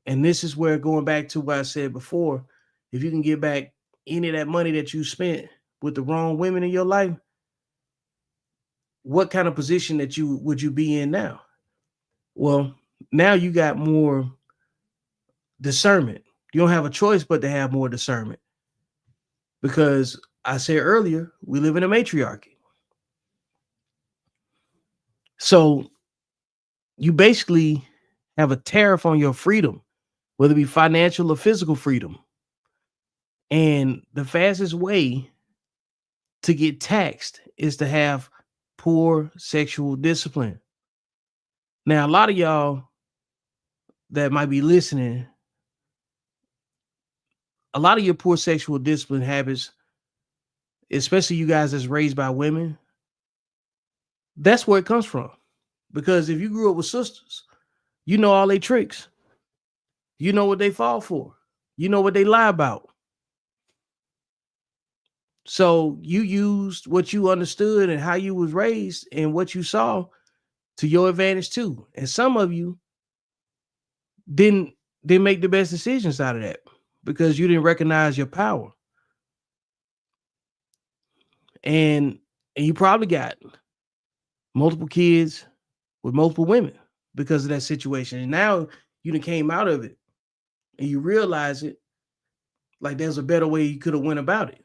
And this is where, going back to what I said before, if you can get back any of that money that you spent with the wrong women in your life, what kind of position would you be in now? Well, now you got more discernment. You don't have a choice but to have more discernment, because I said earlier, we live in a matriarchy. So you basically have a tariff on your freedom, whether it be financial or physical freedom. And the fastest way to get taxed is to have poor sexual discipline. Now, a lot of y'all that might be listening, a lot of your poor sexual discipline habits, especially you guys that's raised by women, that's where it comes from. Because if you grew up with sisters, you know all their tricks. You know what they fall for. You know what they lie about. So you used what you understood and how you was raised and what you saw to your advantage too. And some of you didn't make the best decisions out of that because you didn't recognize your power. And you probably got multiple kids with multiple women because of that situation. And now you done came out of it and you realize it, like there's a better way you could have went about it.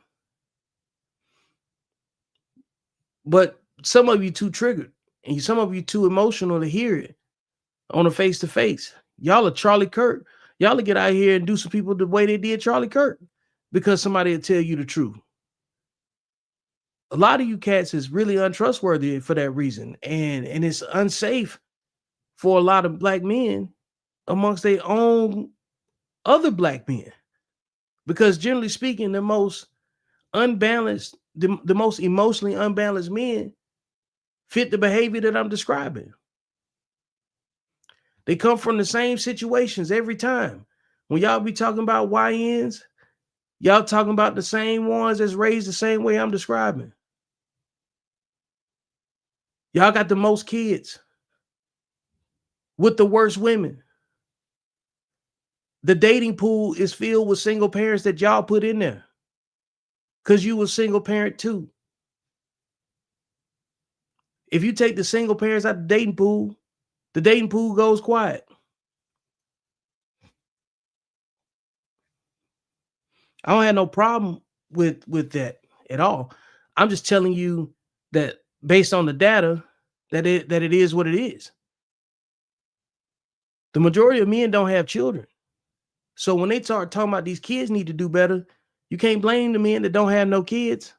But some of you too triggered and some of you too emotional to hear it on a face-to-face. Y'all are Charlie Kirk. Y'all will get out here and do some people the way they did Charlie Kirk because somebody will tell you the truth. a lot of you cats is really untrustworthy for that reason, and it's unsafe for a lot of black men amongst their own other black men, because generally speaking, the most unbalanced, the most emotionally unbalanced men fit the behavior that I'm describing. They come from the same situations every time. When y'all be talking about YNs, y'all talking about the same ones that's raised the same way I'm describing. Y'all got the most kids with the worst women. The dating pool is filled with single parents that y'all put in there because you was single parent too. If you take the single parents out the dating pool goes quiet. I don't have no problem with that at all. I'm just telling you that based on the data, that it is what it is. The majority of men don't have children. So when they start talking about these kids need to do better, you can't blame the men that don't have no kids.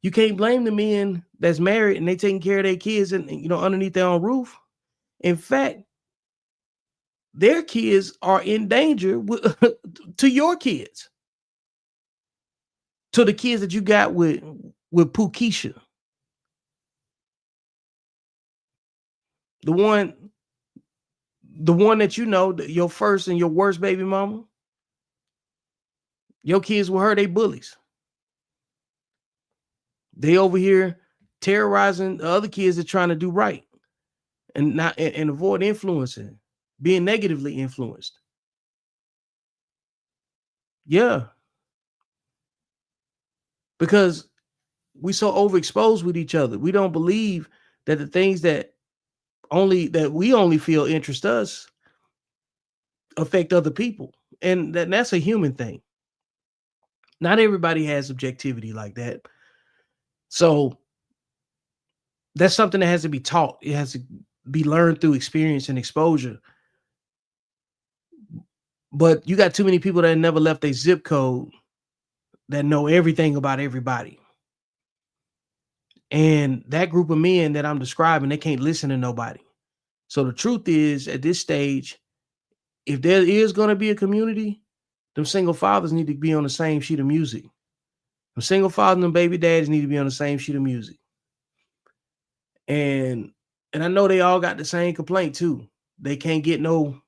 You can't blame the men that's married and they taking care of their kids and underneath their own roof. In fact, their kids are in danger to your kids, to the kids that you got with Pookeisha, the one that your first and your worst baby mama. Your kids with her, they bullies. They over here terrorizing the other kids that trying to do right and not and avoid influencing, being negatively influenced. Yeah. Because we so overexposed with each other. We don't believe that the things that we only feel interest us affect other people. And that's a human thing. Not everybody has objectivity like that. So that's something that has to be taught. It has to be learned through experience and exposure. But you got too many people that never left a zip code that know everything about everybody. And that group of men that I'm describing, they can't listen to nobody. So the truth is, at this stage, if there is going to be a community, them single fathers need to be on the same sheet of music. Them single fathers and them baby daddies need to be on the same sheet of music. And I know they all got the same complaint too. They can't get no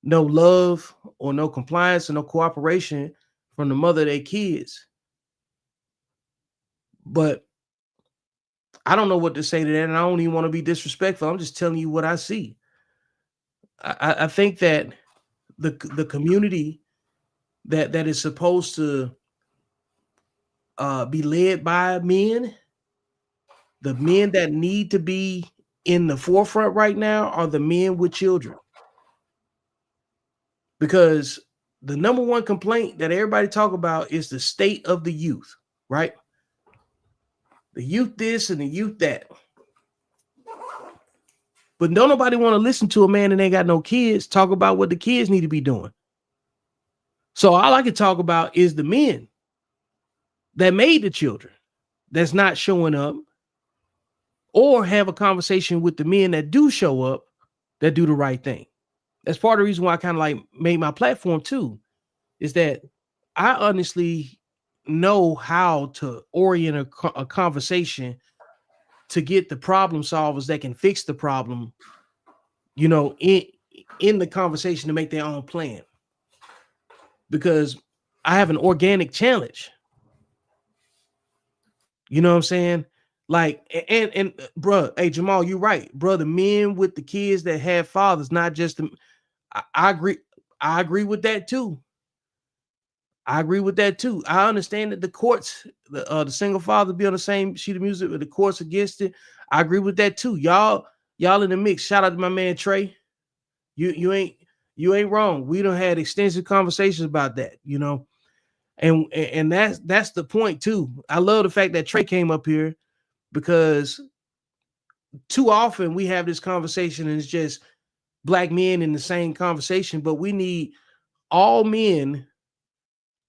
love or no compliance or no cooperation from the mother of their kids. But I don't know what to say to that, and I don't even want to be disrespectful. I'm just telling you what I see. I think that the community that is supposed to be led by men, the men that need to be in the forefront right now are the men with children. Because the number one complaint that everybody talk about is the state of the youth, right? The youth this and the youth that. But don't nobody want to listen to a man that ain't got no kids talk about what the kids need to be doing. So all I can talk about is the men that made the children that's not showing up, or have a conversation with the men that do show up, that do the right thing. That's part of the reason why I kind of like made my platform too, is that I honestly know how to orient a conversation to get the problem solvers that can fix the problem, in the conversation to make their own plan. Because I have an organic challenge. You know what I'm saying? Like, and bro, hey Jamal, you're right, bro. The men with the kids that have fathers, not just the. I agree. I agree with that too. I understand that the courts, the single father be on the same sheet of music with the courts against it. I agree with that too. Y'all in the mix. Shout out to my man Trey. You ain't wrong. We done had extensive conversations about that, and that's the point too. I love the fact that Trey came up here, because too often we have this conversation and it's just black men in the same conversation, but we need all men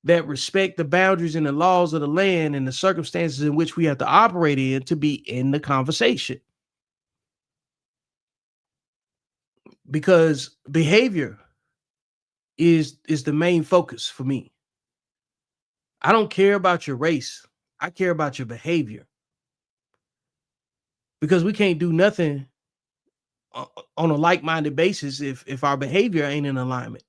that respect the boundaries and the laws of the land and the circumstances in which we have to operate in to be in the conversation. Because behavior is the main focus for me. I don't care about your race. I care about your behavior. Because we can't do nothing on a like-minded basis if our behavior ain't in alignment.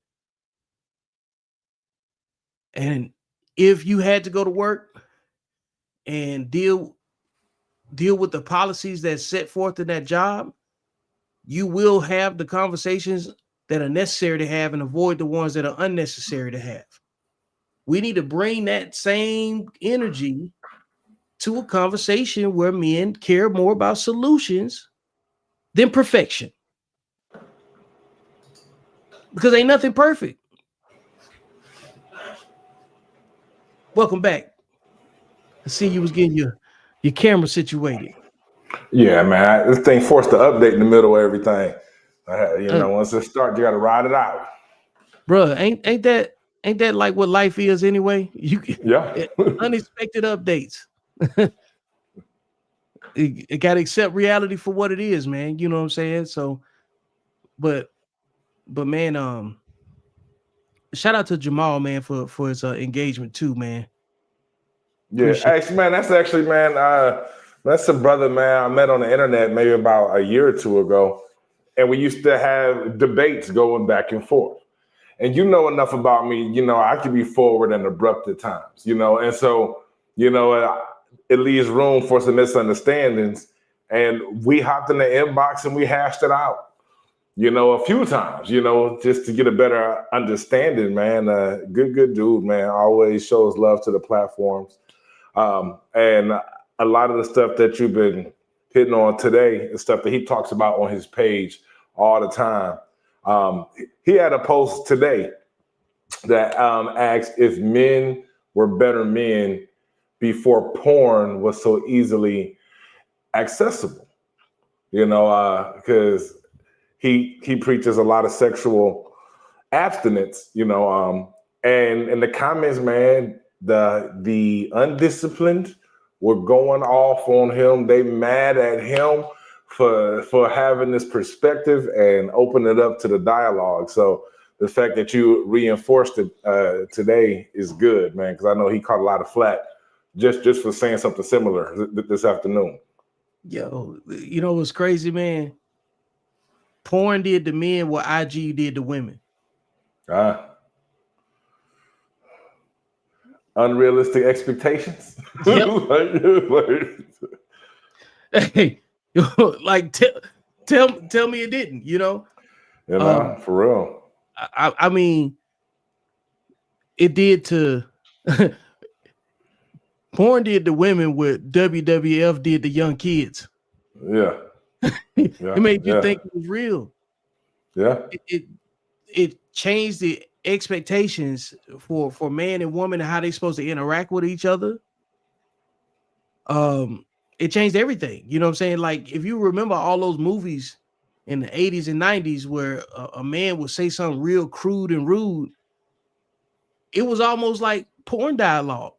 And if you had to go to work and deal with the policies that's set forth in that job, you will have the conversations that are necessary to have and avoid the ones that are unnecessary to have. We need to bring that same energy to a conversation where men care more about solutions than perfection. Because ain't nothing perfect. Welcome back. I see you was getting your camera situated. Yeah, man. This thing forced to update in the middle of everything. Once it starts, you got to ride it out. Bruh, ain't that like what life is anyway? Yeah. Unexpected updates. It got to accept reality for what it is, man. You know what I'm saying? So, but man, shout out to Jamal, man, for his engagement too, man. Yeah, actually, man, that's a brother, man, I met on the internet maybe about a year or two ago. And we used to have debates going back and forth. And you know enough about me, I can be forward and abrupt at times, and so, it leaves room for some misunderstandings. And we hopped in the inbox and we hashed it out, a few times, just to get a better understanding, man. Good dude, man. Always shows love to the platforms. And a lot of the stuff that you've been hitting on today is stuff that he talks about on his page all the time. He had a post today that asked if men were better men before porn was so easily accessible, because he preaches a lot of sexual abstinence, and in the comments, man, the undisciplined were going off on him. They mad at him for having this perspective and open it up to the dialogue. So the fact that you reinforced it today is good, man, because I know he caught a lot of flack just for saying something similar this afternoon. Yo, what's crazy, man? Porn did to men what IG did to women. Unrealistic expectations. Yep. Hey, like tell me it didn't, for real. I mean, it did to porn did to women what WWF did to young kids. Yeah. It made you think it was real. Yeah. It changed the expectations for man and woman and how they're supposed to interact with each other. It changed everything. You know what I'm saying? Like, if you remember all those movies in the 80s and 90s where a man would say something real crude and rude, it was almost like porn dialogue.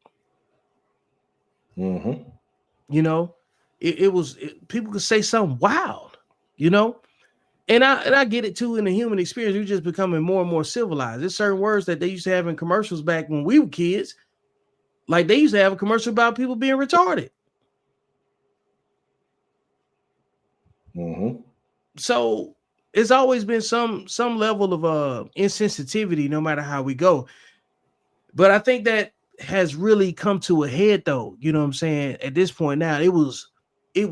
Mm-hmm. People could say something wild, and I get it too. In the human experience, we're just becoming more and more civilized. There's certain words that they used to have in commercials back when we were kids. Like, they used to have a commercial about people being retarded. Mm-hmm. So it's always been some level of insensitivity, no matter how we go. But I think that has really come to a head, though. You know what I'm saying? At this point now, it was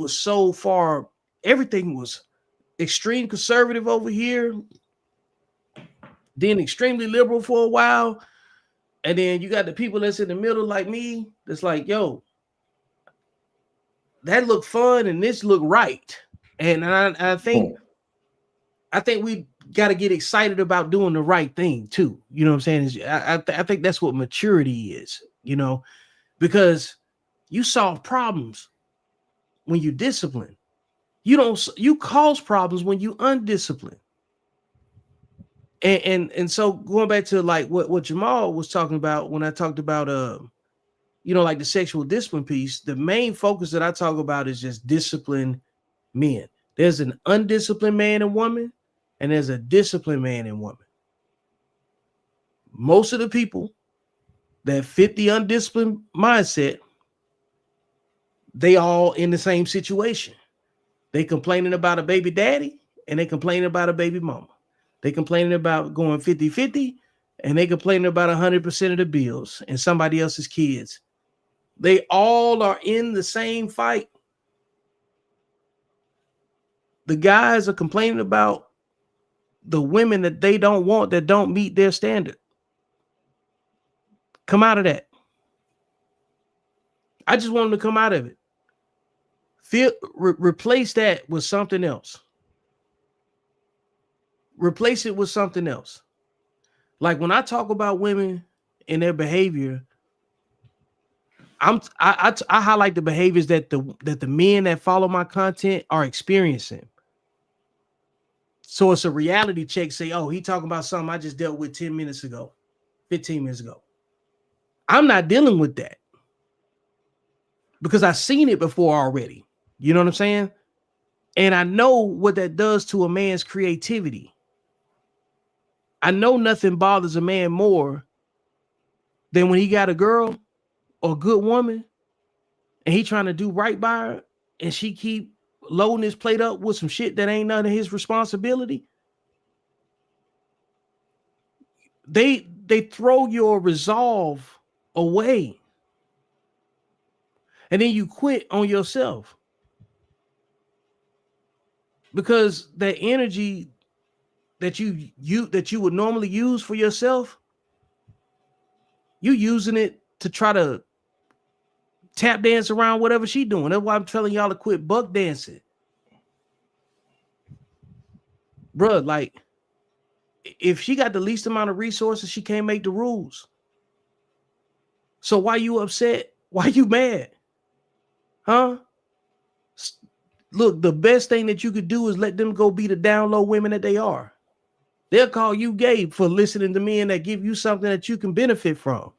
so far. Everything was extreme conservative over here, then extremely liberal for a while, and then you got the people that's in the middle, like me, that's like, yo, that look fun and this look right. And I think we got to get excited about doing the right thing too. You know what I'm saying? I think that's what maturity is, because you solve problems when you discipline. You cause problems when you undisciplined. And so going back to like what Jamal was talking about when I talked about like the sexual discipline piece, the main focus that I talk about is just discipline men. There's an undisciplined man and woman, and there's a disciplined man and woman. Most of the people that fit the undisciplined mindset, they all in the same situation. They complaining about a baby daddy and they complaining about a baby mama. They complaining about going 50-50 and they complaining about 100% of the bills and somebody else's kids. They all are in the same fight. The guys are complaining about the women that they don't want, that don't meet their standard. Come out of that. I just want them to come out of it. Replace that with something else. Replace it with something else. Like when I talk about women and their behavior, I highlight the behaviors that the men that follow my content are experiencing. So it's a reality check. Say, oh, he talking about something I just dealt with 10 minutes ago, 15 minutes ago. I'm not dealing with that because I've seen it before already. You know what I'm saying? And I know what that does to a man's creativity. I know nothing bothers a man more than when he got a girl or a good woman and he trying to do right by her and she keep loading his plate up with some shit that ain't none of his responsibility. They throw your resolve away. And then you quit on yourself. Because that energy that you would normally use for yourself, you using it to try to tap dance around whatever she doing. That's why I'm telling y'all to quit buck dancing. Bruh, like, if she got the least amount of resources, she can't make the rules. So why you upset? Why you mad? Huh? Look, the best thing that you could do is let them go be the down low women that they are. They'll call you gay for listening to men that give you something that you can benefit from.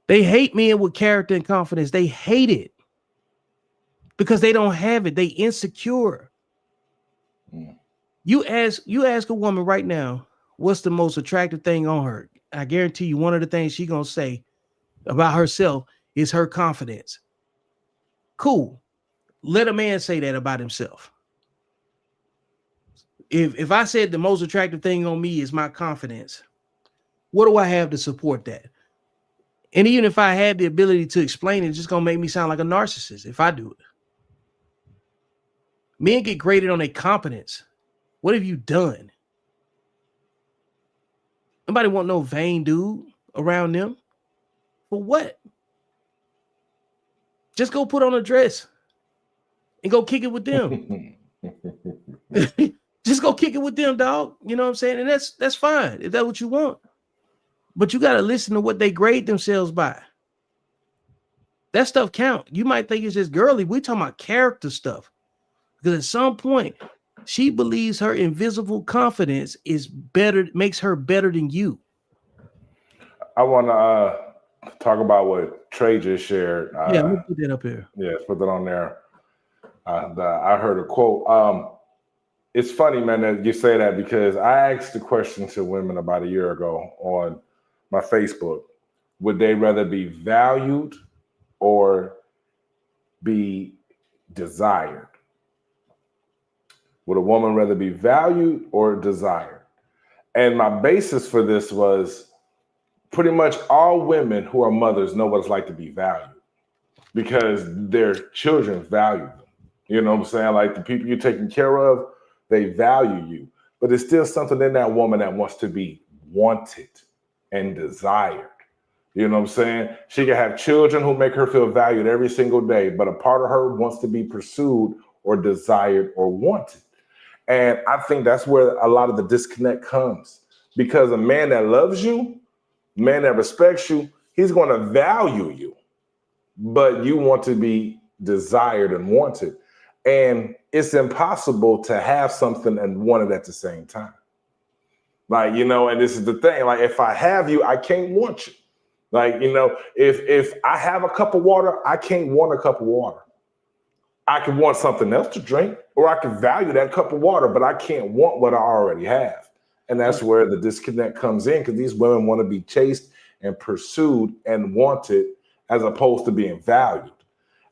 They hate men with character and confidence. They hate it because they don't have it. They insecure. You ask a woman right now, what's the most attractive thing on her? I guarantee you one of the things she's going to say about herself is her confidence. Cool. Let a man say that about himself. If I said the most attractive thing on me is my confidence, what do I have to support that? And even if I had the ability to explain it, it's just going to make me sound like a narcissist if I do it. Men get graded on their competence. What have you done? Nobody want no vain dude around them. For what? Just go put on a dress and go kick it with them. Just go kick it with them, dog. You know what I'm saying? And that's fine if that's what you want. But you got to listen to what they grade themselves by. That stuff count. You might think it's just girly. We're talking about character stuff. Because at some point, she believes her invisible confidence is better, makes her better than you. I want to talk about what Trey just shared. Yeah, let me put that up here. Yeah, put that on there. I heard a quote. It's funny, man, that you say that because I asked the question to women about a year ago on my Facebook. Would they rather be valued or be desired? Would a woman rather be valued or desired? And my basis for this was pretty much all women who are mothers know what it's like to be valued because their children value them. You know what I'm saying? Like the people you're taking care of, they value you. But there's still something in that woman that wants to be wanted and desired. You know what I'm saying? She can have children who make her feel valued every single day, but a part of her wants to be pursued or desired or wanted. And I think that's where a lot of the disconnect comes because a man that loves you, man that respects you, he's going to value you, but you want to be desired and wanted. And it's impossible to have something and want it at the same time. Like, and this is the thing. Like, if I have you, I can't want you. Like, if I have a cup of water, I can't want a cup of water. I can want something else to drink, or I can value that cup of water, but I can't want what I already have. And that's where the disconnect comes in, because these women want to be chased and pursued and wanted as opposed to being valued.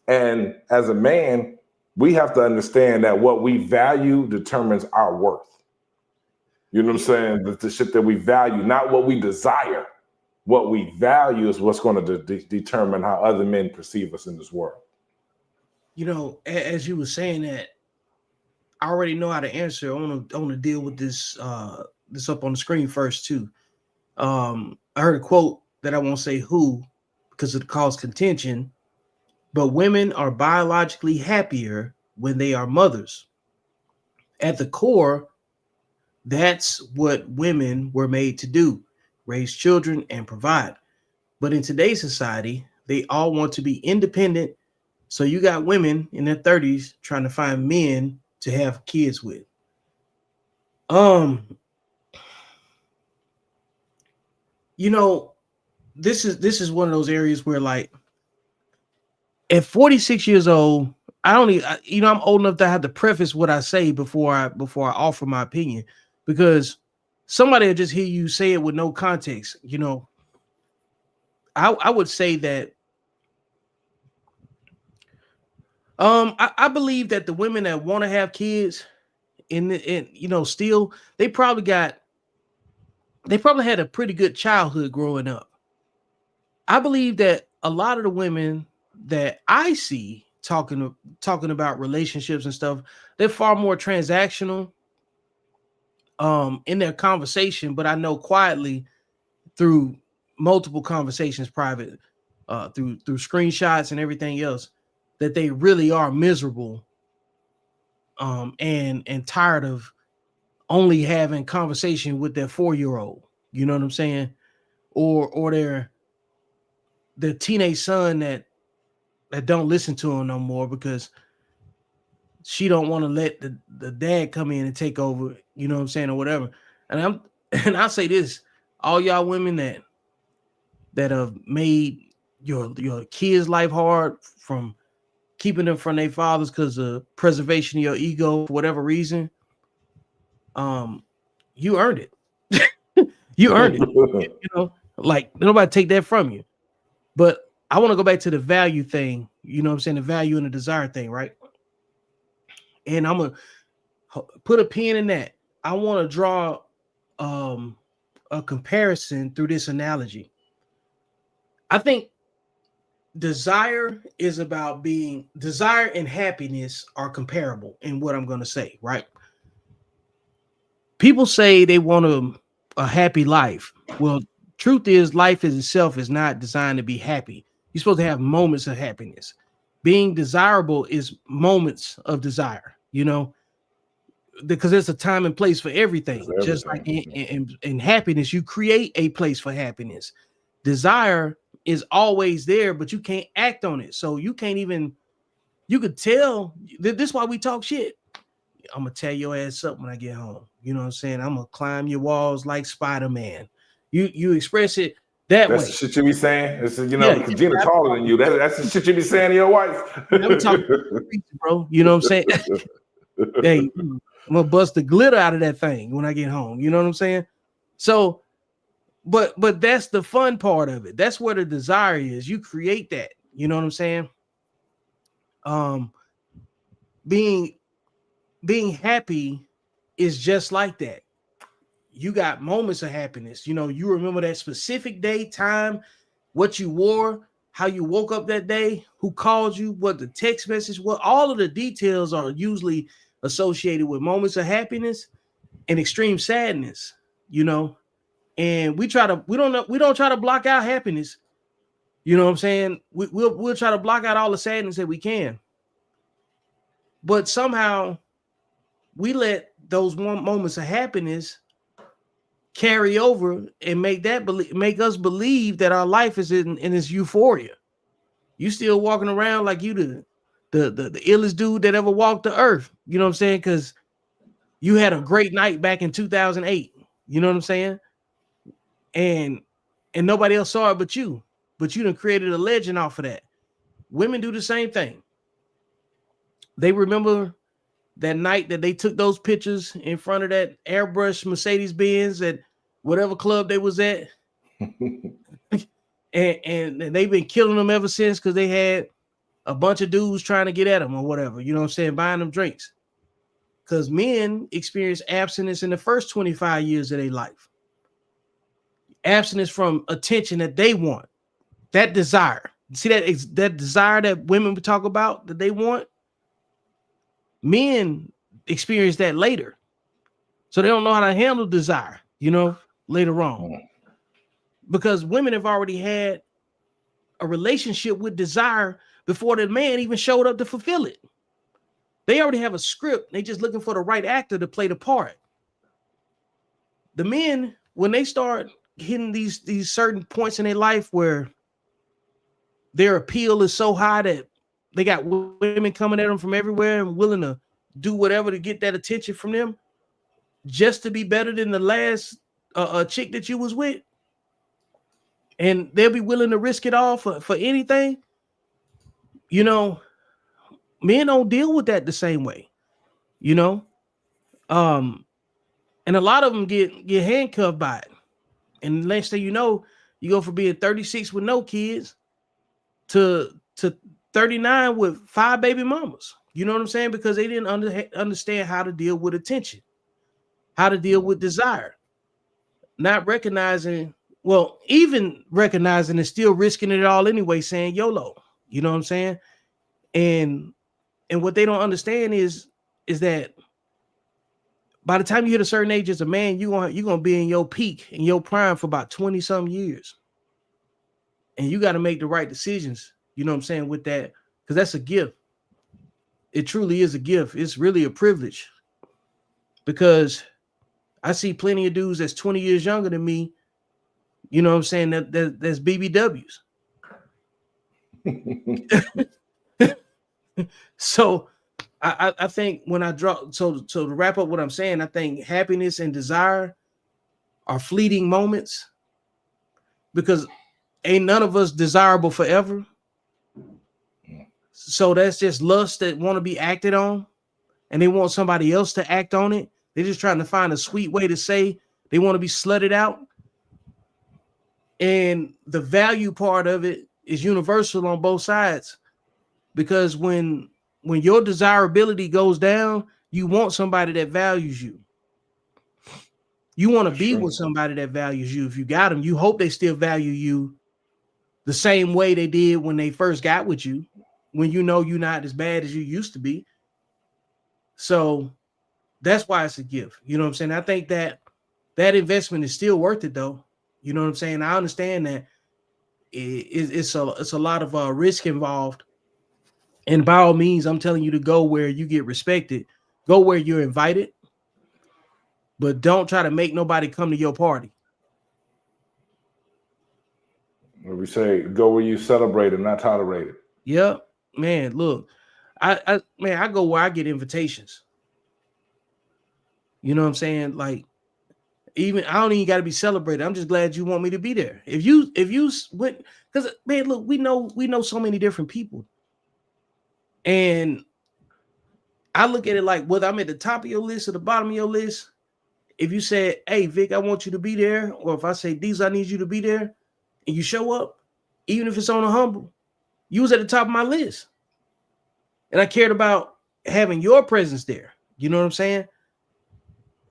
And as a man, we have to understand that what we value determines our worth. You know what I'm saying? The shit that we value, not what we desire. What we value is what's going to determine how other men perceive us in this world. As you were saying that, I already know how to answer. I want to deal with this this up on the screen first too. I heard a quote that I won't say who because it caused contention, but women are biologically happier when they are mothers. At the core, that's what women were made to do: raise children and provide. But in today's society, they all want to be independent. So you got women in their 30s trying to find men to have kids with. This is one of those areas where, like, at 46 years old, I'm old enough to have to preface what I say before I offer my opinion, because somebody will just hear you say it with no context. I would say that I believe that the women that want to have kids still they probably had a pretty good childhood growing up. I believe that a lot of the women that I see talking about relationships and stuff, they're far more transactional in their conversation, but I know quietly through multiple conversations, private, through screenshots and everything else, that they really are miserable and tired of only having conversation with their 4-year-old. You know what I'm saying? Or their teenage son that don't listen to him no more because she don't want to let the dad come in and take over, you know what I'm saying, or whatever. And I'll say this: all y'all women that have made your kids' life hard from keeping them from their fathers because of preservation of your ego for whatever reason, you earned it. You earned it. Like, nobody take that from you. But I want to go back to the value thing, you know what I'm saying, the value and the desire thing, right? And I'm gonna put a pin in that. I want to draw a comparison through this analogy. I think desire and happiness are comparable in what I'm going to say, right? People say they want a happy life. Well, truth is, life itself is not designed to be happy. You're supposed to have moments of happiness. Being desirable is moments of desire, because there's a time and place for everything. Just like in happiness, you create a place for happiness. Desire is always there, but you can't act on it. So you could tell. This is why we talk shit. I'm going to tear your ass up when I get home. You know what I'm saying? I'm going to climb your walls like Spider-Man. You express it that way. That's the shit you be saying. Because Gina taller than you. That's the shit you be saying to your wife. I'm talking, bro. You know what I'm saying? Hey, I'm going to bust the glitter out of that thing when I get home. You know what I'm saying? So, but that's the fun part of it. That's where the desire is. You create that. You know what I'm saying? Being happy is just like that. You got moments of happiness. You remember that specific day, time, what you wore, how you woke up that day, who called you, what the text message was. All of the details are usually associated with moments of happiness and extreme sadness, and we don't try to block out happiness. You know what I'm saying? We'll try to block out all the sadness that we can. But somehow we let those moments of happiness carry over and make us believe that our life is in this euphoria. You still walking around like you the illest dude that ever walked the earth. You know what I'm saying? Because you had a great night back in 2008. You know what I'm saying? And nobody else saw it but you. But you done created a legend off of that. Women do the same thing. They remember that night that they took those pictures in front of that airbrush Mercedes Benz at whatever club they was at. and they've been killing them ever since because they had a bunch of dudes trying to get at them or whatever. You know what I'm saying? Buying them drinks. Because men experience abstinence in the first 25 years of their life. Abstinence from attention that they want. That desire. See that desire that women would talk about that they want? Men experience that later. So they don't know how to handle desire, later on. Because women have already had a relationship with desire before the man even showed up to fulfill it. They already have a script. They just looking for the right actor to play the part. The men, when they start hitting these certain points in their life where their appeal is so high that they got women coming at them from everywhere and willing to do whatever to get that attention from them just to be better than the last chick that you was with. And they'll be willing to risk it all for anything. Men don't deal with that the same way, and a lot of them get handcuffed by it. And the next thing you know, you go from being 36 with no kids to 39 with 5 baby mamas. You know what I'm saying? Because they didn't understand how to deal with attention, how to deal with desire, not recognizing, even recognizing and still risking it all anyway, saying YOLO. You know what I'm saying? And what they don't understand is that by the time you hit a certain age as a man, you're gonna be in your peak, in your prime for about 20 some years. And you got to make the right decisions, you know what I'm saying, with that, because that's a gift. It truly is a gift. It's really a privilege, because I see plenty of dudes that's 20 years younger than me, you know what I'm saying, that's BBWs. So I think when I draw, so to wrap up what I'm saying, I think happiness and desire are fleeting moments, because ain't none of us desirable forever. So that's just lust that want to be acted on, and they want somebody else to act on it. They're just trying to find a sweet way to say they want to be slutted out. And the value part of it is universal on both sides, because when your desirability goes down, you want somebody that values you. You want to be with somebody that values you. If you got them, you hope they still value you the same way they did when they first got with you, when you know you're not as bad as you used to be. So that's why it's a gift. You know what I'm saying? I think that investment is still worth it, though. You know what I'm saying? I understand that it's a lot of risk involved. And by all means, I'm telling you to go where you get respected, go where you're invited, but don't try to make nobody come to your party. We say, go where you celebrate and not tolerate it. Yep, man. Look, I go where I get invitations. You know what I'm saying? Like, even I don't even got to be celebrated. I'm just glad you want me to be there. If you went, because man, look, we know so many different people. And I look at it like, whether I'm at the top of your list or the bottom of your list, if you said, hey, Vic, I want you to be there, or if I say, Deezil, I need you to be there, and you show up, even if it's on a humble, you was at the top of my list. And I cared about having your presence there. You know what I'm saying?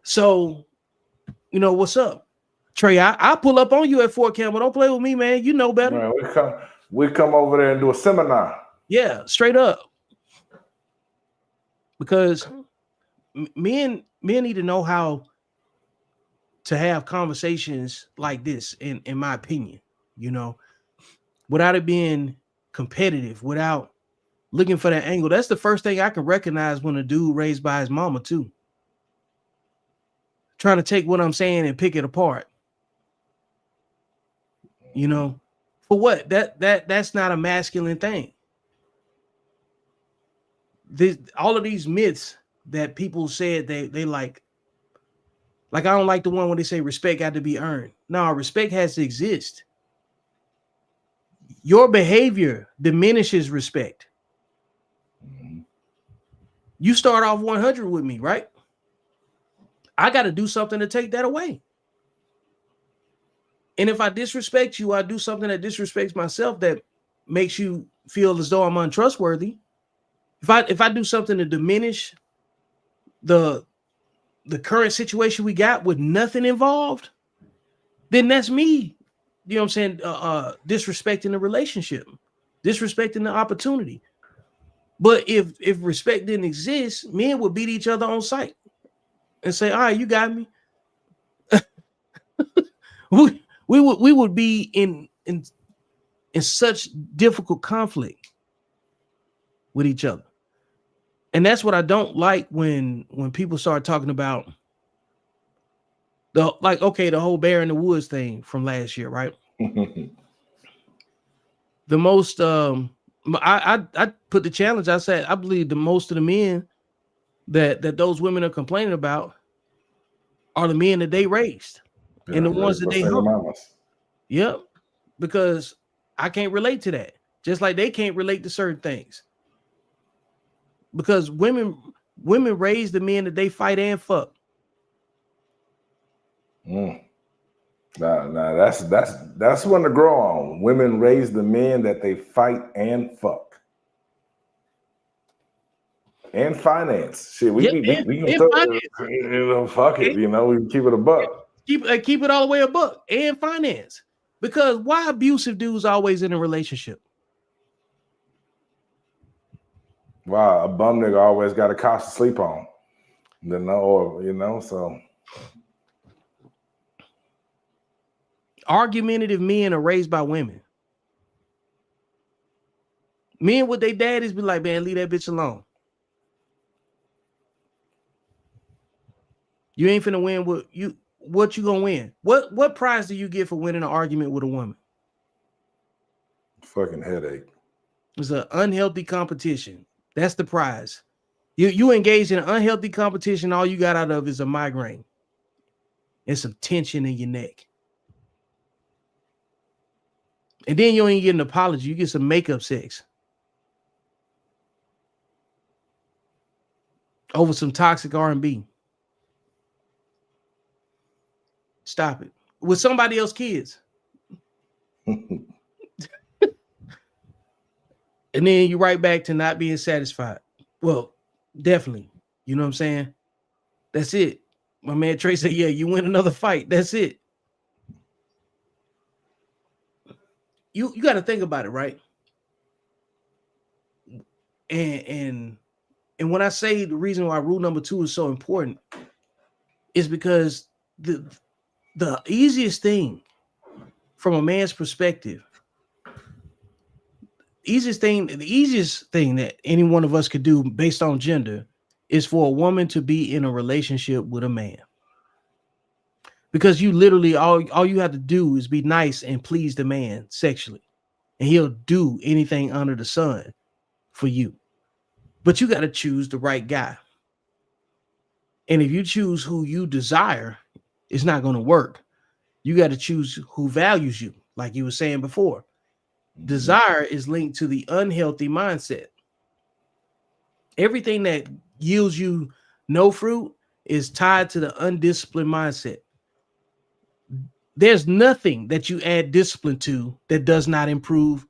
So, what's up? Trey, I pull up on you at Fort Campbell. Don't play with me, man. You know better. Man, we come over there and do a seminar. Yeah, straight up. Because men need to know how to have conversations like this, in my opinion, without it being competitive, without looking for that angle. That's the first thing I can recognize when a dude raised by his mama too. Trying to take what I'm saying and pick it apart. For what? That's not a masculine thing. All of these myths that people said they like Like, I don't like the one when they say respect got to be earned. No, respect has to exist. Your behavior diminishes respect. You start off 100 with me, right? I got to do something to take that away. And if I disrespect you, I do something that disrespects myself that makes you feel as though I'm untrustworthy. If I do something to diminish the current situation we got with nothing involved, then that's me, you know what I'm saying, disrespecting the relationship, disrespecting the opportunity. But if respect didn't exist, men would beat each other on sight and say, all right, you got me. we would be in such difficult conflict with each other. And that's what I don't like when people start talking about the whole bear in the woods thing from last year, right? The most I put the challenge. I said I believe the most of the men that those women are complaining about are the men that they raised and the ones that they helped. Yep, because I can't relate to that. Just like they can't relate to certain things. Because women raise the men that they fight and fuck. Nah, that's one to grow on. Women raise the men that they fight and fuck. And finance. Shit, we can throw, fuck it, we can keep it a buck. Keep it all the way a buck. And finance. Because why abusive dudes always in a relationship? Wow, a bum nigga always got a couch to sleep on. So argumentative men are raised by women. Men with their daddies be like, man, leave that bitch alone. You ain't finna win what you gonna win? What prize do you get for winning an argument with a woman? Fucking headache. It's an unhealthy competition. That's the prize. You engage in an unhealthy competition, all you got out of is a migraine and some tension in your neck. And then you don't even get an apology. You get some makeup sex over some toxic R&B. Stop it. With somebody else's kids. And then you right back to not being satisfied. Well, definitely. You know what I'm saying? That's it. My man Trey said, yeah, you win another fight. That's it. You got to think about it, right? And when I say the reason why rule number 2 is so important is because the easiest thing from a man's perspective, the easiest thing that any one of us could do based on gender is for a woman to be in a relationship with a man. Because you literally, all you have to do is be nice and please the man sexually. And he'll do anything under the sun for you. But you got to choose the right guy. And if you choose who you desire, it's not going to work. You got to choose who values you, like you were saying before. Desire is linked to the unhealthy mindset. Everything that yields you no fruit is tied to the undisciplined mindset. There's nothing that you add discipline to that does not improve.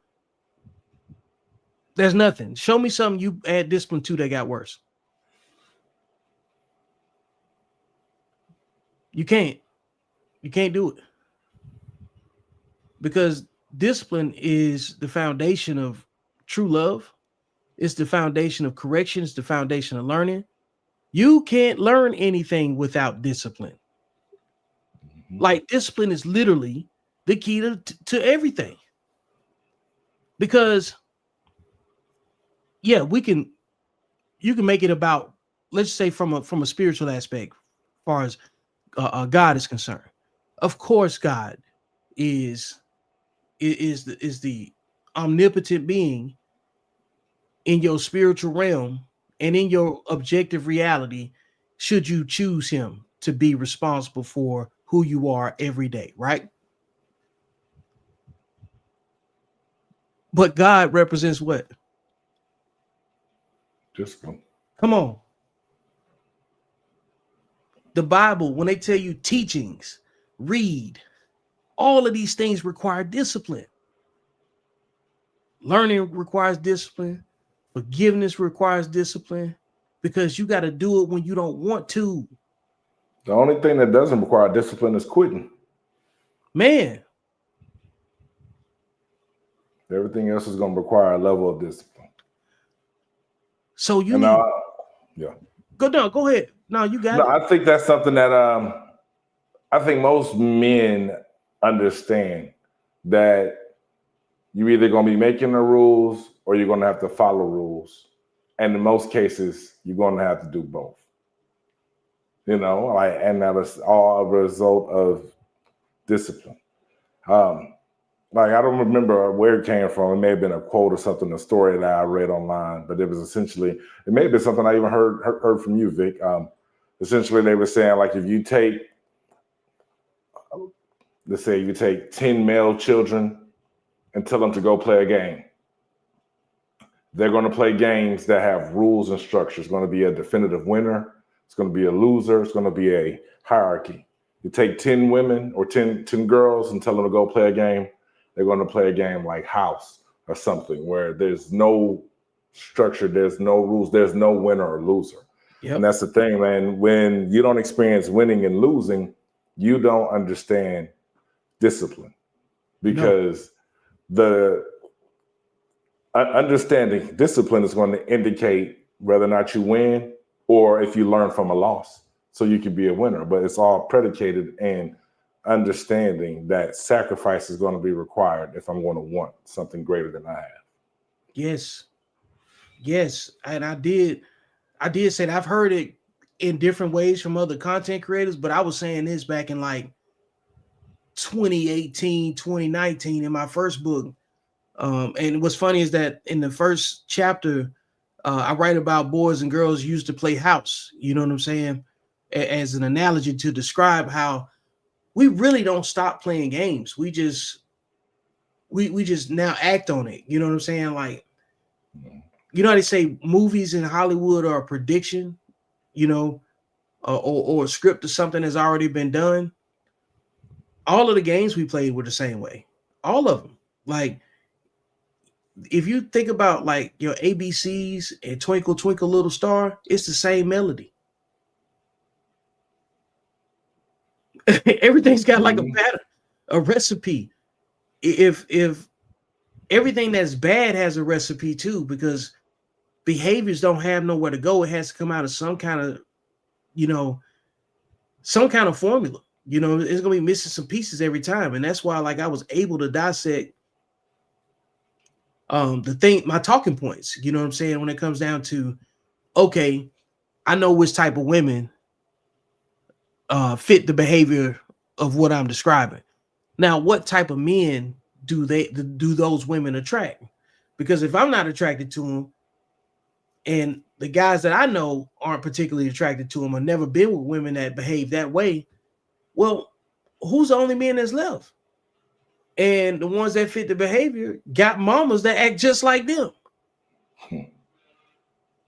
There's nothing. Show me something you add discipline to that got worse. You can't do it. Because discipline is the foundation of true love. It's the foundation of correction. It's the foundation of learning. You can't learn anything without discipline. Like, discipline is literally the key to everything. Because, yeah, you can make it about, let's say from a spiritual aspect, as far as God is concerned. Of course, God is the omnipotent being in your spiritual realm and in your objective reality, should you choose him to be responsible for who you are every day, right? But God represents what? Discipline. Come on. The Bible, when they tell you teachings, read, all of these things require discipline. Learning requires discipline. Forgiveness requires discipline, because you got to do it when you don't want to. The only thing that doesn't require discipline is quitting. Man. Everything else is going to require a level of discipline. So you need. Yeah. Go ahead. No, you got it. I think that's something that I think most men understand, that you're either going to be making the rules or you're going to have to follow rules. And in most cases, you're going to have to do both. And that is all a result of discipline. I don't remember where it came from. It may have been a quote or something, a story that I read online, but it was essentially, it may have been something I even heard from you, Vic. Essentially, they were saying, like, if you take, let's say you take 10 male children and tell them to go play a game, they're going to play games that have rules and structure. It's going to be a definitive winner. It's going to be a loser. It's going to be a hierarchy. You take 10 women or 10 girls and tell them to go play a game, they're going to play a game like House or something, where there's no structure, there's no rules, there's no winner or loser. Yep. And that's the thing, man. When you don't experience winning and losing, you don't understand discipline, because the understanding discipline is going to indicate whether or not you win or if you learn from a loss, so you can be a winner. But it's all predicated in understanding that sacrifice is going to be required if I'm going to want something greater than I have. Yes. And I did say that. I've heard it in different ways from other content creators, but I was saying this back in like 2018, 2019 in my first book. And what's funny is that in the first chapter, I write about boys and girls used to play house. You know what I'm saying? As an analogy to describe how we really don't stop playing games. We just now act on it. You know what I'm saying? Like, you know how they say movies in Hollywood are a prediction, or a script of something that's already been done. All of the games we played were the same way. All of them. Like, if you think about like your ABCs and Twinkle Twinkle Little Star, it's the same melody. Everything's got like a pattern, a recipe. If everything that's bad has a recipe too, because behaviors don't have nowhere to go. It has to come out of some kind of, some kind of formula. It's gonna be missing some pieces every time, and that's why, like, I was able to dissect my talking points. You know what I'm saying? When it comes down to, okay, I know which type of women fit the behavior of what I'm describing. Now, what type of men do those women attract? Because if I'm not attracted to them, and the guys that I know aren't particularly attracted to them, or never been with women that behave that way, well, who's the only men that's left? And the ones that fit the behavior got mamas that act just like them.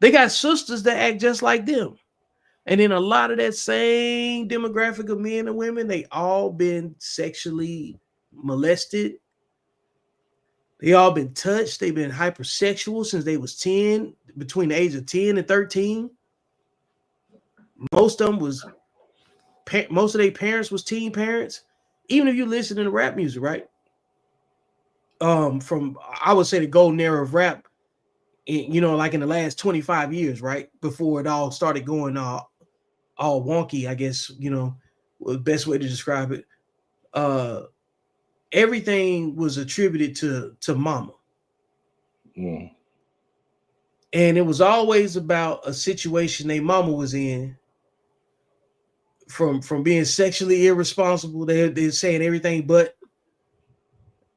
They got sisters that act just like them. And then a lot of that same demographic of men and women, they all been sexually molested. They all been touched. They've been hypersexual since they was 10, between the age of 10 and 13. Most of their parents was teen parents. Even if you listen to rap music, right? From, I would say, the golden era of rap, like in the last 25 years, right? Before it all started going all wonky, I guess, the best way to describe it. Everything was attributed to mama. And it was always about a situation they mama was in, from being sexually irresponsible. They're saying everything, but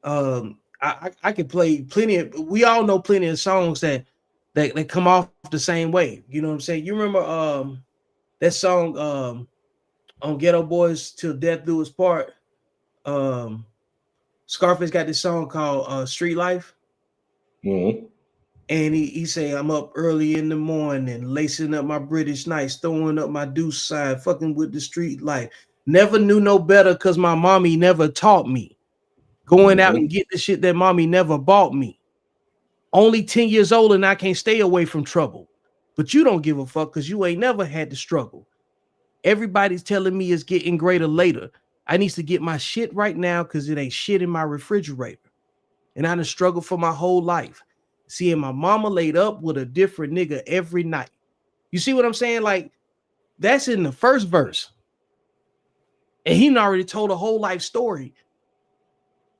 I could play we all know plenty of songs that come off the same way. You know what I'm saying? You remember that song, on Ghetto Boys Till Death Do Us Part, Scarface got this song called Street Life. Mm-hmm. And he say, I'm up early in the morning, lacing up my British Knights, throwing up my deuce sign, fucking with the street life. Never knew no better because my mommy never taught me. Going out and get the shit that mommy never bought me. Only 10 years old and I can't stay away from trouble. But you don't give a fuck because you ain't never had to struggle. Everybody's telling me it's getting greater later. I needs to get my shit right now because it ain't shit in my refrigerator. And I done struggled for my whole life. Seeing my mama laid up with a different nigga every night. You see what I'm saying? Like, that's in the first verse. And he already told a whole life story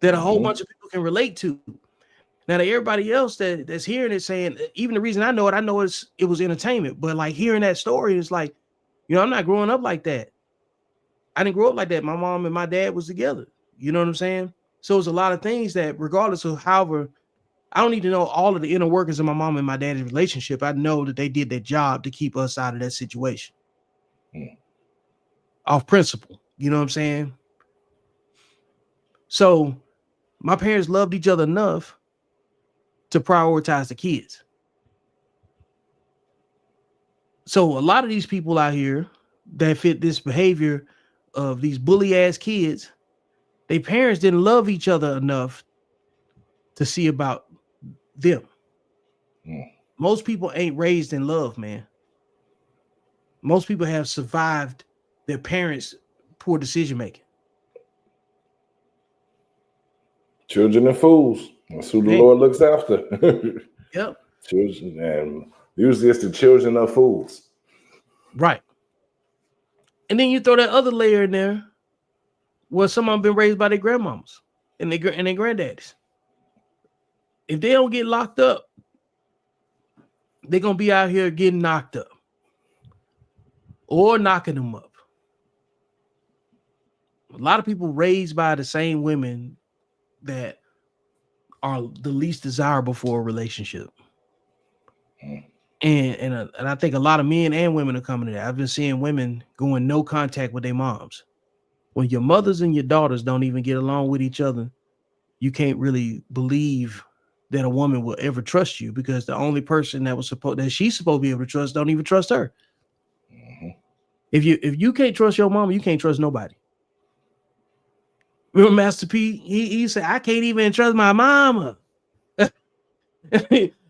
that a whole bunch of people can relate to. Now, to everybody else that's hearing it saying, even the reason I know it was entertainment, but like hearing that story is like, you know, I'm not growing up like that. I didn't grow up like that. My mom and my dad was together. You know what I'm saying? So it's a lot of things that regardless of however, I don't need to know all of the inner workings of my mom and my dad's relationship. I know that they did their job to keep us out of that situation. Off principle. You know what I'm saying? So my parents loved each other enough to prioritize the kids. So a lot of these people out here that fit this behavior of these bully ass kids, their parents didn't love each other enough to see about them. Most people ain't raised in love, man. Most people have survived their parents' poor decision making. Children and fools. That's who the Lord looks after. Yep. Children, and usually it's the children of fools. Right. And then you throw that other layer in there where some of them been raised by their grandmamas and their granddaddies. If they don't get locked up, they're going to be out here getting knocked up or knocking them up. A lot of people raised by the same women that are the least desirable for a relationship. And I think a lot of men and women are coming to that. I've been seeing women going no contact with their moms. When your mothers and your daughters don't even get along with each other, you can't really believe that a woman will ever trust you because the only person that she's supposed to be able to trust don't even trust her. If you can't trust your mama, you can't trust nobody. Remember Master P? He said, I can't even trust my mama.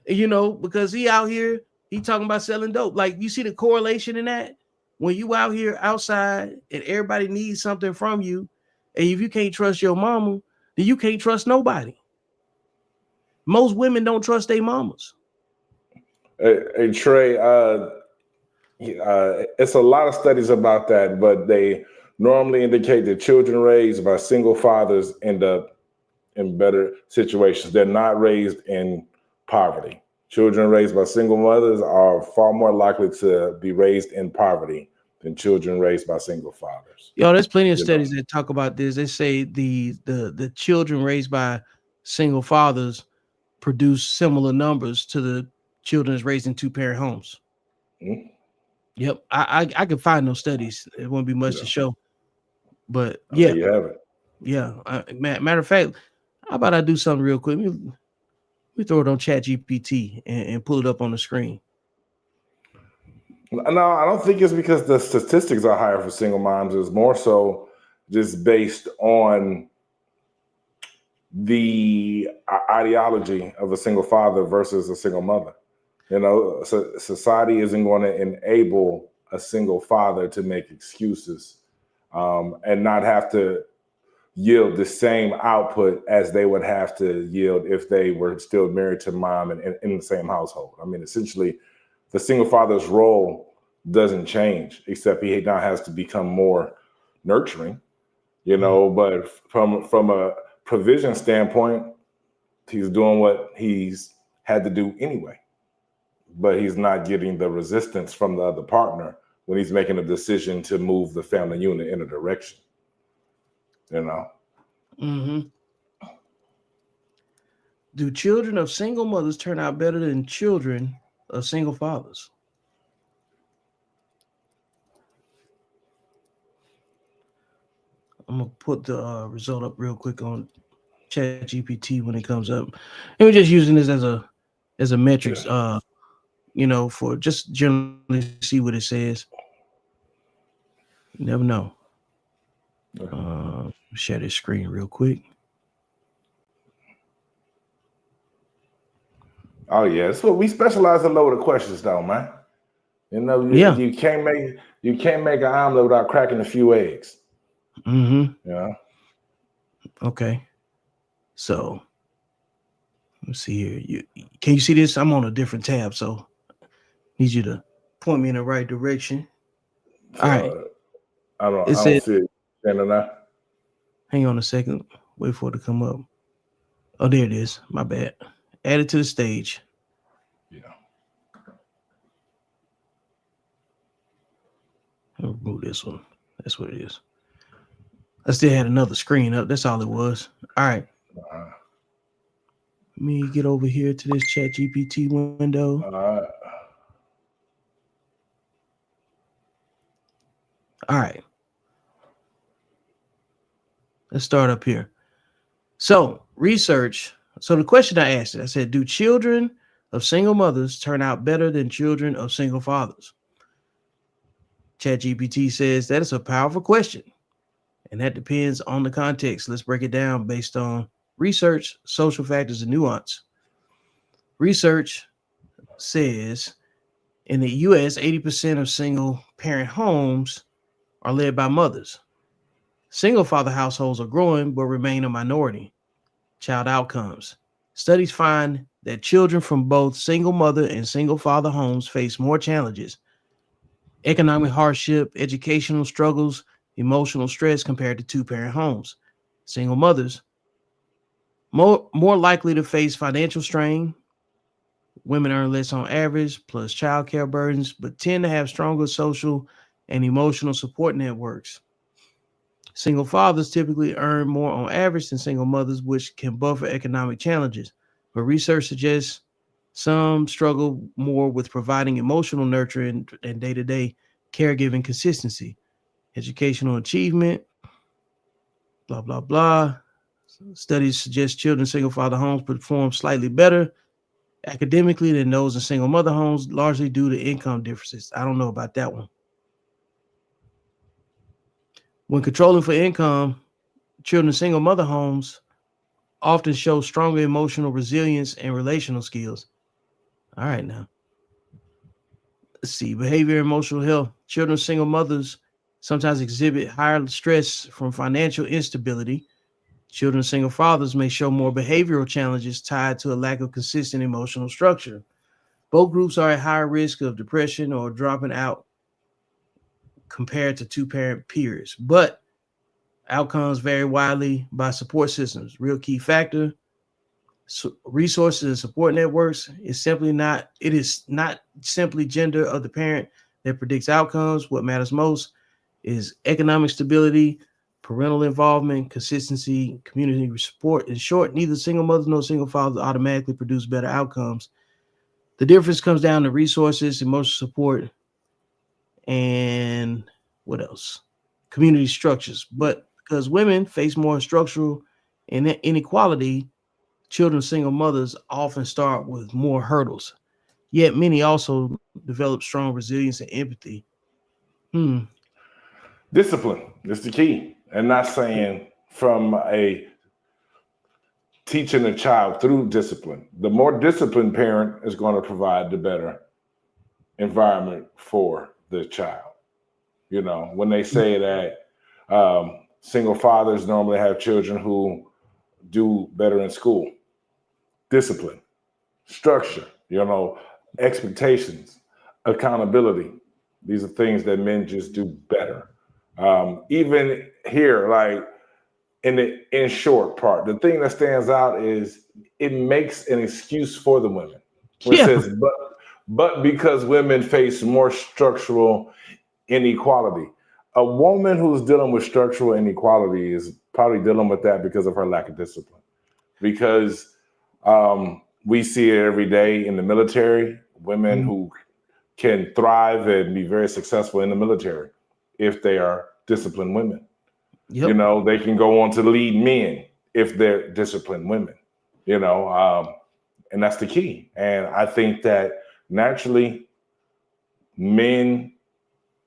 You know, because he out here, he talking about selling dope. Like, you see the correlation in that? When you out here outside and everybody needs something from you, and if you can't trust your mama, then you can't trust nobody. Most women don't trust their mamas. Hey Trey, it's a lot of studies about that, but they normally indicate that children raised by single fathers end up in better situations. They're not raised in poverty. Children raised by single mothers are far more likely to be raised in poverty than children raised by single fathers. Yo, there's plenty of studies that talk about this. They say the children raised by single fathers produce similar numbers to the children raised in two-parent homes. Yep, I could find those studies. It won't be much to show, but yeah, you have it. Yeah, matter of fact, how about I do something real quick? We throw it on ChatGPT and pull it up on the screen. No, I don't think it's because the statistics are higher for single moms. It's more so just based on the ideology of a single father versus a single mother. You know, so society isn't going to enable a single father to make excuses and not have to yield the same output as they would have to yield if they were still married to mom and in the same household. I mean, essentially, the single father's role doesn't change, except he now has to become more nurturing, you know, but from a provision standpoint, he's doing what he's had to do anyway, but he's not getting the resistance from the other partner when he's making a decision to move the family unit in a direction, you know? Do children of single mothers turn out better than children of single fathers? I'm gonna put the result up real quick on Chat GPT when it comes up. And we're just using this as a metrics, for just generally see what it says. You never know. Share this screen real quick. Oh yeah, so we specialize in loaded questions, though, man. You know, you can't make an omelet without cracking a few eggs. Mm-hmm. Yeah. Okay. So let's see here. Can you see this? I'm on a different tab, so need you to point me in the right direction. All right. I don't see it. Hang on a second. Wait for it to come up. Oh, there it is. My bad. Add it to the stage. Yeah. I'll remove this one. That's what it is. I still had another screen up. That's all it was. All right. Let me get over here to this Chat GPT window. All right. Let's start up here. So, research. So, the question I asked, I said, do children of single mothers turn out better than children of single fathers? ChatGPT says that is a powerful question, and that depends on the context. Let's break it down based on research, social factors, and nuance. Research says in the U.S., 80% of single parent homes are led by mothers. Single father households are growing but remain a minority. Child outcomes. Studies find that children from both single mother and single father homes face more challenges: economic hardship, educational struggles, emotional stress compared to two-parent homes. Single mothers more likely to face financial strain. Women earn less on average, plus childcare burdens, but tend to have stronger social and emotional support networks. Single fathers typically earn more on average than single mothers, which can buffer economic challenges. But research suggests some struggle more with providing emotional nurture and day-to-day caregiving consistency. Educational achievement, blah, blah, blah. Studies suggest children in single father homes perform slightly better academically than those in single mother homes, largely due to income differences. I don't know about that one. When controlling for income, children in single mother homes often show stronger emotional resilience and relational skills. All right, now. Let's see. Behavior and emotional health. Children of single mothers sometimes exhibit higher stress from financial instability. Children of single fathers may show more behavioral challenges tied to a lack of consistent emotional structure. Both groups are at higher risk of depression or dropping out compared to two-parent peers, but outcomes vary widely by support systems. Real key factor: resources and support networks is not simply gender of the parent that predicts outcomes. What matters most is economic stability, parental involvement, consistency, community support. In short, neither single mothers nor single fathers automatically produce better outcomes. The difference comes down to resources, emotional support, and what else? Community structures. But because women face more structural inequality, children of single mothers often start with more hurdles. Yet many also develop strong resilience and empathy. Discipline is the key. And not saying from a teaching a child through discipline. The more disciplined parent is going to provide the better environment for the child. You know, when they say that single fathers normally have children who do better in school, discipline, structure, expectations, accountability. These are things that men just do better. Even here, like in the in short part, the thing that stands out is it makes an excuse for the women. Where it says, but because women face more structural inequality. A woman who's dealing with structural inequality is probably dealing with that because of her lack of discipline. Because we see it every day in the military, women who can thrive and be very successful in the military if they are disciplined women. You know, they can go on to lead men if they're disciplined women, you know, and that's the key. And I think that naturally men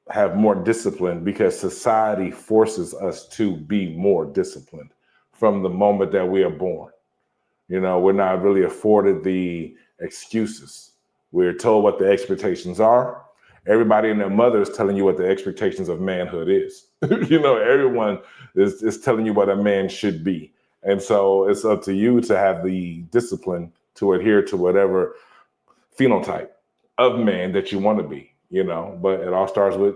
have more discipline because society forces us to be more disciplined from the moment that we are born. You know, we're not really afforded the excuses. We're told what the expectations are. Everybody and their mother is telling you what the expectations of manhood is. You know, everyone is telling you what a man should be. And so it's up to you to have the discipline to adhere to whatever phenotype of man that you want to be, you know, but it all starts with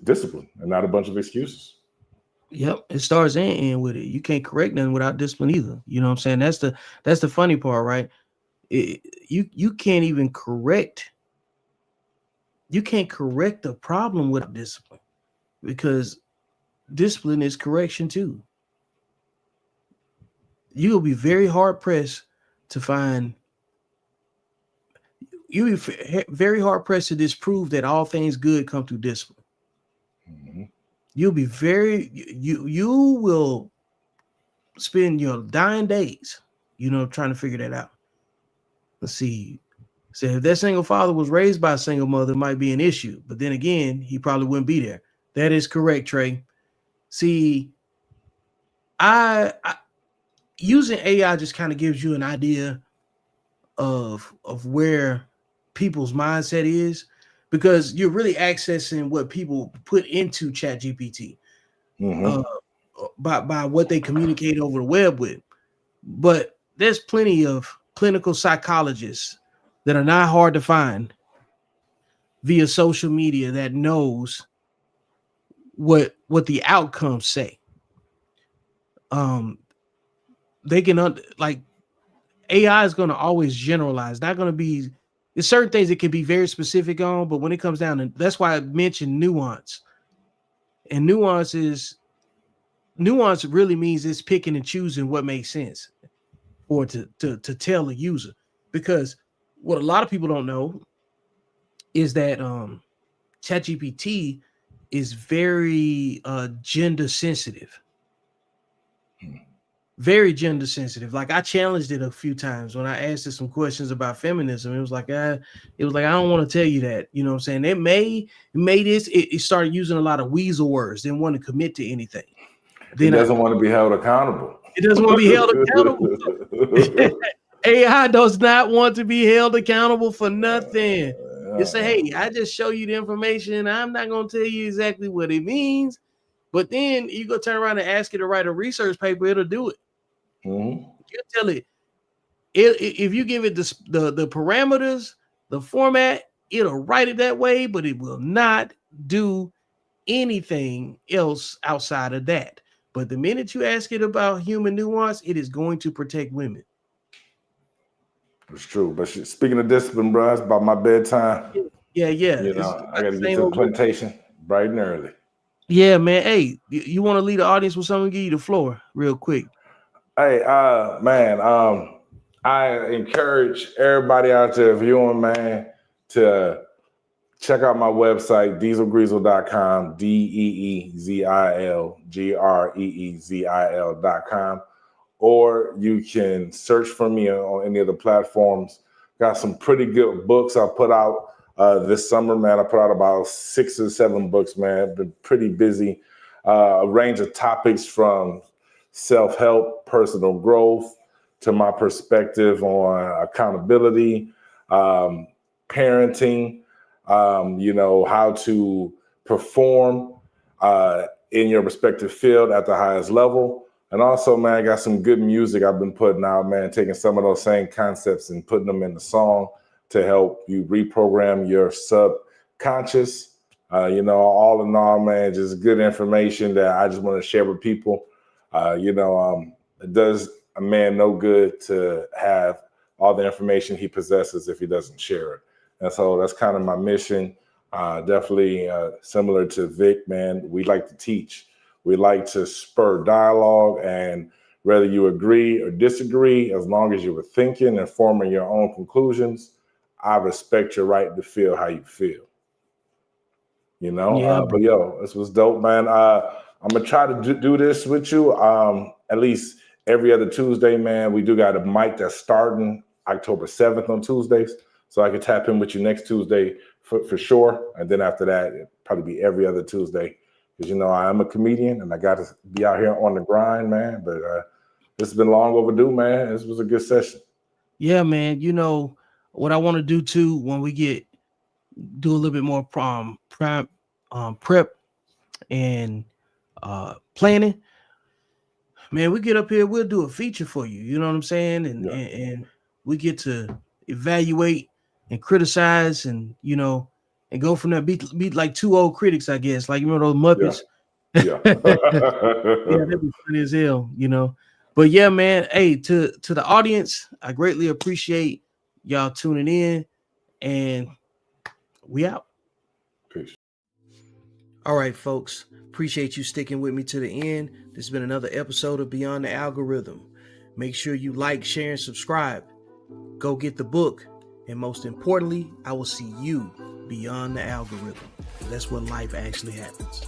discipline and not a bunch of excuses. Yep, it starts and end with it. You can't correct nothing without discipline either. You know what I'm saying? That's the funny part, right? You can't even correct. You can't correct the problem with discipline because discipline is correction too. You'll be very hard pressed to find. You'll be very hard pressed to disprove that all things good come through discipline. Mm-hmm. You'll be you will spend your dying days, you know, trying to figure that out. Let's see. So if that single father was raised by a single mother, it might be an issue. But then again, he probably wouldn't be there. That is correct, Trey. See, I using AI just kind of gives you an idea of where people's mindset is, because you're really accessing what people put into ChatGPT by what they communicate over the web with. But there's plenty of clinical psychologists that are not hard to find via social media that knows what the outcomes say. They can like AI is going to always generalize. Not going to be, there's certain things it can be very specific on, but when it comes down to, that's why I mentioned nuance. And nuance really means it's picking and choosing what makes sense or to tell a user. Because what a lot of people don't know is that ChatGPT is very gender sensitive. Very gender sensitive. Like I challenged it a few times when I asked it some questions about feminism. It was like, I don't want to tell you that. You know what I'm saying? It started using a lot of weasel words, didn't want to commit to anything. Then it doesn't want to be held accountable. It doesn't want to be held accountable. AI does not want to be held accountable for nothing. It say, hey, I just show you the information. I'm not going to tell you exactly what it means. But then you go turn around and ask it to write a research paper, it'll do it. You tell it, if you give it the parameters, the format, it'll write it that way, but it will not do anything else outside of that. But the minute you ask it about human nuance, it is going to protect women. It's true. But speaking of discipline, bro, it's about my bedtime. Yeah. You know, I got to get to the plantation bright and early. Yeah, man. Hey, you want to lead the audience with something? Give you the floor real quick. Hey, man, I encourage everybody out there viewing, man, to check out my website, deezilgreezil.com, DeezilGreezil.com, or you can search for me on any of the platforms. Got some pretty good books I put out this summer, man. I put out about 6 or 7 books, man. Been pretty busy. A range of topics from self-help, personal growth, to my perspective on accountability, parenting, you know, how to perform in your respective field at the highest level. And also, man, I got some good music I've been putting out, man, taking some of those same concepts and putting them in the song to help you reprogram your subconscious. You know, all in all, man, just good information that I just want to share with people. You know, it does a man no good to have all the information he possesses if he doesn't share it. And so that's kind of my mission. Definitely similar to Vic, man. We like to teach. We like to spur dialogue, and whether you agree or disagree, as long as you were thinking and forming your own conclusions, I respect your right to feel how you feel. You know, yeah, but yo, this was dope, man. I'm gonna try to do this with you at least every other Tuesday, man. We do got a mic that's starting October 7th on Tuesdays, so I can tap in with you next Tuesday for sure. And then after that, it'll probably be every other Tuesday, because you know I am a comedian and I got to be out here on the grind, man. But this has been long overdue, man. This was a good session. Yeah, man. You know what I want to do too when we do a little bit more prep and planning. Man, we get up here, we'll do a feature for you. You know what I'm saying? And we get to evaluate and criticize, and you know, and go from there. Be like two old critics, I guess. Like, you remember those Muppets? Yeah. Yeah, that'd be funny as hell, you know. But yeah, man. Hey, to the audience, I greatly appreciate y'all tuning in, and we out. Peace. All right, folks. Appreciate you sticking with me to the end. This has been another episode of Beyond the Algorithm. Make sure you like, share, and subscribe. Go get the book. And most importantly, I will see you beyond the algorithm. That's where life actually happens.